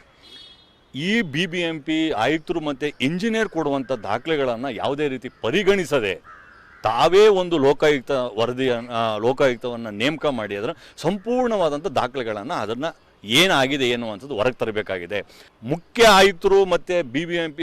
ಈ BBMP ಆಯುಕ್ತರು ಮತ್ತು ಇಂಜಿನಿಯರ್ ಕೊಡುವಂಥ ದಾಖಲೆಗಳನ್ನು ಯಾವುದೇ ರೀತಿ ಪರಿಗಣಿಸದೆ ತಾವೇ ಒಂದು ಲೋಕಾಯುಕ್ತವನ್ನು ನೇಮಕ ಮಾಡಿ ಅದರ ಸಂಪೂರ್ಣವಾದಂಥ ದಾಖಲೆಗಳನ್ನು ಅದನ್ನು ಏನಾಗಿದೆ ಅನ್ನುವಂಥದ್ದು ಹೊರಗೆ ತರಬೇಕಾಗಿದೆ. ಮುಖ್ಯ ಆಯುಕ್ತರು ಮತ್ತು BBMP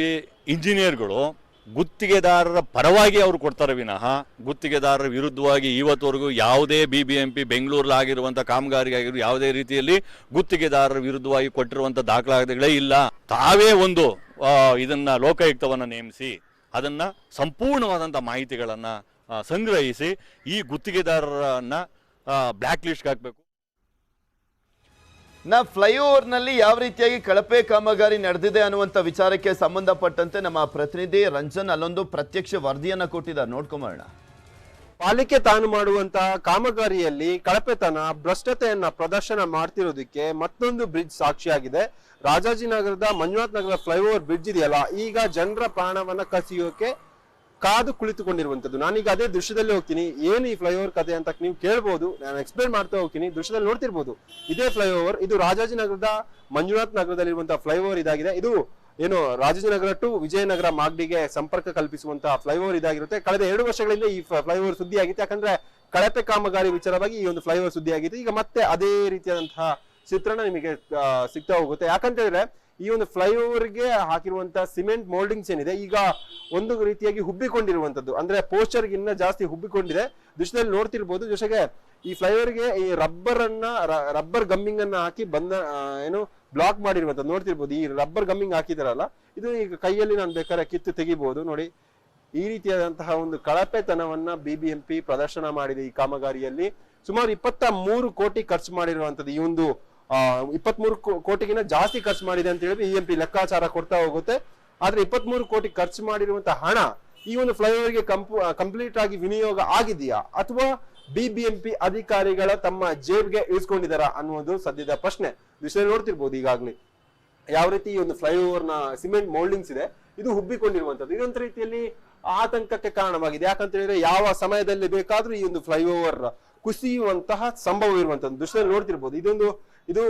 ಇಂಜಿನಿಯರ್ಗಳು ಗುತ್ತಿಗೆದಾರರ ಪರವಾಗಿ ಅವರು ಕೊಡ್ತಾರೆ ವಿನಃ ಗುತ್ತಿಗೆದಾರರ ವಿರುದ್ಧವಾಗಿ ಇವತ್ತವರೆಗೂ ಯಾವುದೇ BBMP ಬೆಂಗಳೂರಲ್ಲಿ ಆಗಿರುವಂಥ ಕಾಮಗಾರಿಗಾಗಿರೋ ಯಾವುದೇ ರೀತಿಯಲ್ಲಿ ಗುತ್ತಿಗೆದಾರರ ವಿರುದ್ಧವಾಗಿ ಕೊಟ್ಟಿರುವಂಥ ದಾಖಲಾತಿಗಳೇ ಇಲ್ಲ. ತಾವೇ ಒಂದು ಇದನ್ನು ಲೋಕಾಯುಕ್ತವನ್ನು ನೇಮಿಸಿ ಅದನ್ನು ಸಂಪೂರ್ಣವಾದಂಥ ಮಾಹಿತಿಗಳನ್ನು ಸಂಗ್ರಹಿಸಿ ಈ ಗುತ್ತಿಗೆದಾರರನ್ನು ಬ್ಲ್ಯಾಕ್ ಲಿಸ್ಟ್ಗೆ ಹಾಕಬೇಕು. ಫ್ಲೈಓವರ್ನಲ್ಲಿ ಯಾವ ರೀತಿಯಾಗಿ ಕಳಪೆ ಕಾಮಗಾರಿ ನಡೆದಿದೆ ಅನ್ನುವಂಥ ವಿಚಾರಕ್ಕೆ ಸಂಬಂಧಪಟ್ಟಂತೆ ನಮ್ಮ ಪ್ರತಿನಿಧಿ ರಂಜನ್ ಅಲ್ಲೊಂದು ಪ್ರತ್ಯಕ್ಷ ವರದಿಯನ್ನ ಕೊಟ್ಟಿದ್ದಾರೆ, ನೋಡ್ಕೊಂಬರೋಣ. ಪಾಲಿಕೆ ತಾನು ಮಾಡುವಂತಹ ಕಾಮಗಾರಿಯಲ್ಲಿ ಕಳಪೆತನ, ಭ್ರಷ್ಟತೆಯನ್ನ ಪ್ರದರ್ಶನ ಮಾಡ್ತಿರೋದಕ್ಕೆ ಮತ್ತೊಂದು ಬ್ರಿಡ್ಜ್ ಸಾಕ್ಷಿಯಾಗಿದೆ. ರಾಜಾಜಿನಗರದ ಮಂಜುನಾಥ್ ನಗರ ಫ್ಲೈಓವರ್ ಬ್ರಿಡ್ಜ್ ಇದೆಯಲ್ಲ, ಈಗ ಜನರ ಪ್ರಾಣವನ್ನ ಕಸಿಯೋಕೆ ಕಾದು ಕುಳಿತುಕೊಂಡಿರುವಂತದ್ದು. ನಾನೀಗ ಅದೇ ದೃಶ್ಯದಲ್ಲಿ ಹೋಗ್ತೀನಿ. ಏನು ಈ ಫ್ಲೈಓವರ್ ಕಥೆ ಅಂತ ನೀವು ಕೇಳ್ಬೋದು, ನಾನು ಎಕ್ಸ್ಪ್ಲೇನ್ ಮಾಡ್ತಾ ಹೋಗ್ತೀನಿ. ದೃಶ್ಯದಲ್ಲಿ ನೋಡ್ತಿರ್ಬೋದು, ಇದೇ ಫ್ಲೈಓವರ್, ಇದು ರಾಜಾಜಿನಗರದ ಮಂಜುನಾಥ್ ನಗರದಲ್ಲಿರುವಂತಹ ಫ್ಲೈಓವರ್ ಇದಾಗಿದೆ. ಇದು ಏನು ರಾಜಾಜಿನಗರ ಟು ವಿಜಯನಗರ ಮಾಗಡಿಗೆ ಸಂಪರ್ಕ ಕಲ್ಪಿಸುವಂತಹ ಫ್ಲೈಓವರ್ ಇದಾಗಿರುತ್ತೆ. ಕಳೆದ 2 ವರ್ಷಗಳಿಂದ ಈ ಫ್ಲೈಓವರ್ ಸುದ್ದಿ ಆಗಿತ್ತು, ಯಾಕಂದ್ರೆ ಕಳಪೆ ಕಾಮಗಾರಿ ವಿಚಾರವಾಗಿ ಈ ಒಂದು ಫ್ಲೈಓವರ್ ಸುದ್ದಿ ಆಗಿತ್ತು. ಈಗ ಮತ್ತೆ ಅದೇ ರೀತಿಯಾದಂತಹ ಚಿತ್ರಣ ನಿಮಗೆ ಸಿಗ್ತಾ ಹೋಗುತ್ತೆ. ಯಾಕಂತ ಹೇಳಿದ್ರೆ ಈ ಒಂದು ಫ್ಲೈಓವರ್ಗೆ ಹಾಕಿರುವಂತಹ ಸಿಮೆಂಟ್ ಮೋಲ್ಡಿಂಗ್ಸ್ ಏನಿದೆ, ಈಗ ಒಂದು ರೀತಿಯಾಗಿ ಹುಬ್ಬಿಕೊಂಡಿರುವಂತದ್ದು, ಅಂದ್ರೆ ಪೋಸ್ಟರ್ ಗಿನ್ನ ಜಾಸ್ತಿ ಹುಬ್ಬಿಕೊಂಡಿದೆ. ದೃಶ್ಯದಲ್ಲಿ ನೋಡ್ತಿರ್ಬೋದು. ಜೊತೆಗೆ ಈ ಫ್ಲೈಓವರ್ಗೆ ಈ ರಬ್ಬರ್ ಗಮ್ಮಿಂಗ್ ಅನ್ನ ಹಾಕಿ ಏನು ಬ್ಲಾಕ್ ಮಾಡಿರುವಂತದ್ದು ನೋಡ್ತಿರ್ಬೋದು. ಈ ರಬ್ಬರ್ ಗಮ್ಮಿಂಗ್ ಹಾಕಿದಾರಲ್ಲ, ಇದು ಈಗ ಕೈಯಲ್ಲಿ ನಾನು ಬೇಕಾದ್ರೆ ಕಿತ್ತು ತೆಗಿಬಹುದು ನೋಡಿ. ಈ ರೀತಿಯಾದಂತಹ ಒಂದು ಕಳಪೆತನವನ್ನ BBMP ಪ್ರದರ್ಶನ ಮಾಡಿದೆ. ಈ ಕಾಮಗಾರಿಯಲ್ಲಿ ಸುಮಾರು 23 ಕೋಟಿ ಖರ್ಚು ಮಾಡಿರುವಂತದ್ದು. ಈ ಒಂದು 23 ಕೋಟಿಗಿನ ಜಾಸ್ತಿ ಖರ್ಚು ಮಾಡಿದೆ ಅಂತ ಹೇಳಿ BBMP ಲೆಕ್ಕಾಚಾರ ಕೊಡ್ತಾ ಹೋಗುತ್ತೆ. ಆದ್ರೆ 23 ಕೋಟಿ ಖರ್ಚು ಮಾಡಿರುವಂತಹ ಹಣ ಈ ಒಂದು ಫ್ಲೈಓವರ್ಗೆ ಕಂಪ್ಲೀಟ್ ಆಗಿ ವಿನಿಯೋಗ ಆಗಿದೆಯಾ ಅಥವಾ BBMP ಅಧಿಕಾರಿಗಳ ತಮ್ಮ ಜೇಬ್ಗೆ ಇಳಿಸ್ಕೊಂಡಿದಾರ ಅನ್ನುವುದು ಸದ್ಯದ ಪ್ರಶ್ನೆ. ವಿಷಯ ನೋಡ್ತಿರ್ಬೋದು ಈಗಾಗ್ಲೇ ಯಾವ ರೀತಿ ಈ ಒಂದು ಫ್ಲೈಓವರ್ ನ ಸಿಮೆಂಟ್ ಮೋಲ್ಡಿಂಗ್ಸ್ ಇದೆ, ಇದು ಹುಬ್ಬಿಕೊಂಡಿರುವಂತದ್ದು. ಇದೊಂದು ರೀತಿಯಲ್ಲಿ ಆತಂಕಕ್ಕೆ ಕಾರಣವಾಗಿದೆ. ಯಾಕಂತ ಹೇಳಿದ್ರೆ ಯಾವ ಸಮಯದಲ್ಲಿ ಬೇಕಾದ್ರೂ ಈ ಒಂದು ಫ್ಲೈಓವರ್ ಕುಸಿಯುವಂತಹ ಸಂಭವ ಇರುವಂತದ್ದು ದೃಶ್ಯದಲ್ಲಿ ನೋಡ್ತಿರ್ಬೋದು. ಇದು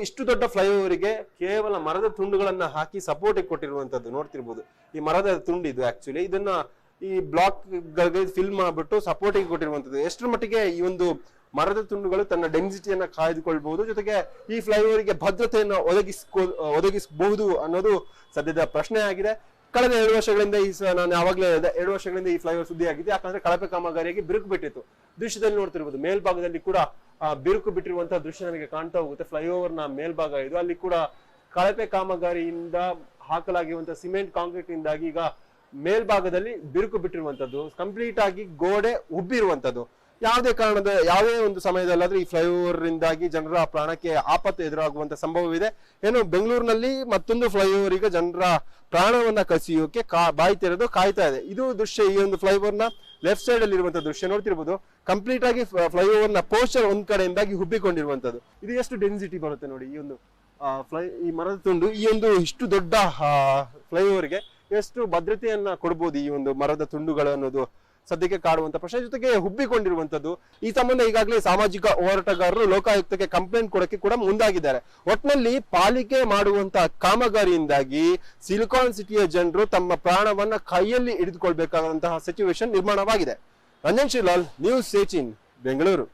ಇಷ್ಟು ದೊಡ್ಡ ಫ್ಲೈಓವರ್ಗೆ ಕೇವಲ ಮರದ ತುಂಡುಗಳನ್ನ ಹಾಕಿ ಸಪೋರ್ಟ್ ಕೊಟ್ಟಿರುವಂತದ್ದು ನೋಡ್ತಿರ್ಬೋದು. ಈ ಮರದ ತುಂಡು ಇದು ಆಕ್ಚುಲಿ ಇದನ್ನ ಈ ಬ್ಲಾಕ್ ಗಳಿಗೆ ಫಿಲ್ ಮಾಡ್ಬಿಟ್ಟು ಸಪೋರ್ಟಿಗೆ ಕೊಟ್ಟಿರುವಂತದ್ದು. ಎಷ್ಟರ ಮಟ್ಟಿಗೆ ಈ ಒಂದು ಮರದ ತುಂಡುಗಳು ತನ್ನ ಡೆನ್ಸಿಟಿಯನ್ನ ಕಾಯ್ದುಕೊಳ್ಬಹುದು, ಜೊತೆಗೆ ಈ ಫ್ಲೈಓವರ್ಗೆ ಭದ್ರತೆಯನ್ನು ಒದಗಿಸಬಹುದು ಅನ್ನೋದು ಸದ್ಯದ ಪ್ರಶ್ನೆ ಆಗಿದೆ. ಕಳೆದ 2 ವರ್ಷಗಳಿಂದ ನಾನು ಯಾವಾಗಲೇ 2 ವರ್ಷಗಳಿಂದ ಈ ಫ್ಲೈಓವರ್ ಸುದ್ದಿ ಆಗಿದೆ. ಯಾಕಂದ್ರೆ ಕಳಪೆ ಕಾಮಗಾರಿಯಾಗಿ ಬಿರುಕು ಬಿಟ್ಟಿತ್ತು. ದೃಶ್ಯದಲ್ಲಿ ನೋಡ್ತಿರ್ಬೋದು, ಮೇಲ್ಭಾಗದಲ್ಲಿ ಕೂಡ ಬಿರುಕು ಬಿಟ್ಟಿರುವಂತಹ ದೃಶ್ಯ ನಮಗೆ ಕಾಣ್ತಾ ಹೋಗುತ್ತೆ. ಫ್ಲೈಓವರ್ ನ ಮೇಲ್ಭಾಗ ಇದು, ಅಲ್ಲಿ ಕೂಡ ಕಳಪೆ ಕಾಮಗಾರಿಯಿಂದ ಹಾಕಲಾಗಿರುವಂತಹ ಸಿಮೆಂಟ್ ಕಾಂಕ್ರೀಟ್ ಇಂದಾಗಿ ಈಗ ಮೇಲ್ಭಾಗದಲ್ಲಿ ಬಿರುಕು ಬಿಟ್ಟಿರುವಂತದ್ದು, ಕಂಪ್ಲೀಟ್ ಆಗಿ ಗೋಡೆ ಉಬ್ಬಿರುವಂತದ್ದು. ಯಾವುದೇ ಒಂದು ಸಮಯದಲ್ಲಾದ್ರೂ ಈ ಫ್ಲೈಓವರ್ ಇಂದಾಗಿ ಜನರ ಪ್ರಾಣಕ್ಕೆ ಆಪತ್ತು ಎದುರಾಗುವಂತ ಸಂಭವವಿದೆ. ಏನು ಬೆಂಗಳೂರಿನಲ್ಲಿ ಮತ್ತೊಂದು ಫ್ಲೈಓವರ್ ಈಗ ಜನರ ಪ್ರಾಣವನ್ನ ಕಸಿಯೋಕೆ ಬಾಯಿ ತೆರೆದು ಕಾಯ್ತಾ ಇದೆ. ಇದು ದೃಶ್ಯ ಈ ಒಂದು ಫ್ಲೈಓವರ್ ನ ಲೆಫ್ಟ್ ಸೈಡ್ ಅಲ್ಲಿ ಇರುವಂತಹ ದೃಶ್ಯ ನೋಡ್ತಿರ್ಬೋದು. ಕಂಪ್ಲೀಟ್ ಆಗಿ ಫ್ಲೈಓವರ್ ನ ಪೋಸ್ಟರ್ ಒಂದ್ ಕಡೆಯಿಂದಾಗಿ ಹುಬ್ಬಿಕೊಂಡಿರುವಂತದ್ದು. ಇದು ಎಷ್ಟು ಡೆನ್ಸಿಟಿ ಬರುತ್ತೆ ನೋಡಿ. ಈ ಒಂದು ಈ ಮರದ ತುಂಡು ಈ ಒಂದು ಇಷ್ಟು ದೊಡ್ಡ ಫ್ಲೈಓವರ್ಗೆ ಎಷ್ಟು ಭದ್ರತೆಯನ್ನ ಕೊಡ್ಬೋದು ಈ ಒಂದು ಮರದ ತುಂಡುಗಳು ಅನ್ನೋದು ಸದ್ಯಕ್ಕೆ ಕಾಡುವಂತ ಪ್ರಶ್ನೆ, ಜೊತೆಗೆ ಹುಬ್ಬಿಕೊಂಡಿರುವಂತದ್ದು. ಈ ಸಂಬಂಧ ಈಗಾಗಲೇ ಸಾಮಾಜಿಕ ಹೋರಾಟಗಾರರು ಲೋಕಾಯುಕ್ತಕ್ಕೆ ಕಂಪ್ಲೇಂಟ್ ಕೊಡಕ್ಕೆ ಕೂಡ ಮುಂದಾಗಿದ್ದಾರೆ. ಒಟ್ನಲ್ಲಿ ಪಾಲಿಕೆ ಮಾಡುವಂತಹ ಕಾಮಗಾರಿಯಿಂದಾಗಿ ಸಿಲಿಕಾನ್ ಸಿಟಿಯ ಜನರು ತಮ್ಮ ಪ್ರಾಣವನ್ನ ಕೈಯಲ್ಲಿ ಹಿಡಿದುಕೊಳ್ಬೇಕಾದಂತಹ ಸಿಚುವೇಶನ್ ನಿರ್ಮಾಣವಾಗಿದೆ. ರಂಜನ್ ಶ್ರೀಲಾಲ್, ನ್ಯೂಸ್ 18, ಬೆಂಗಳೂರು.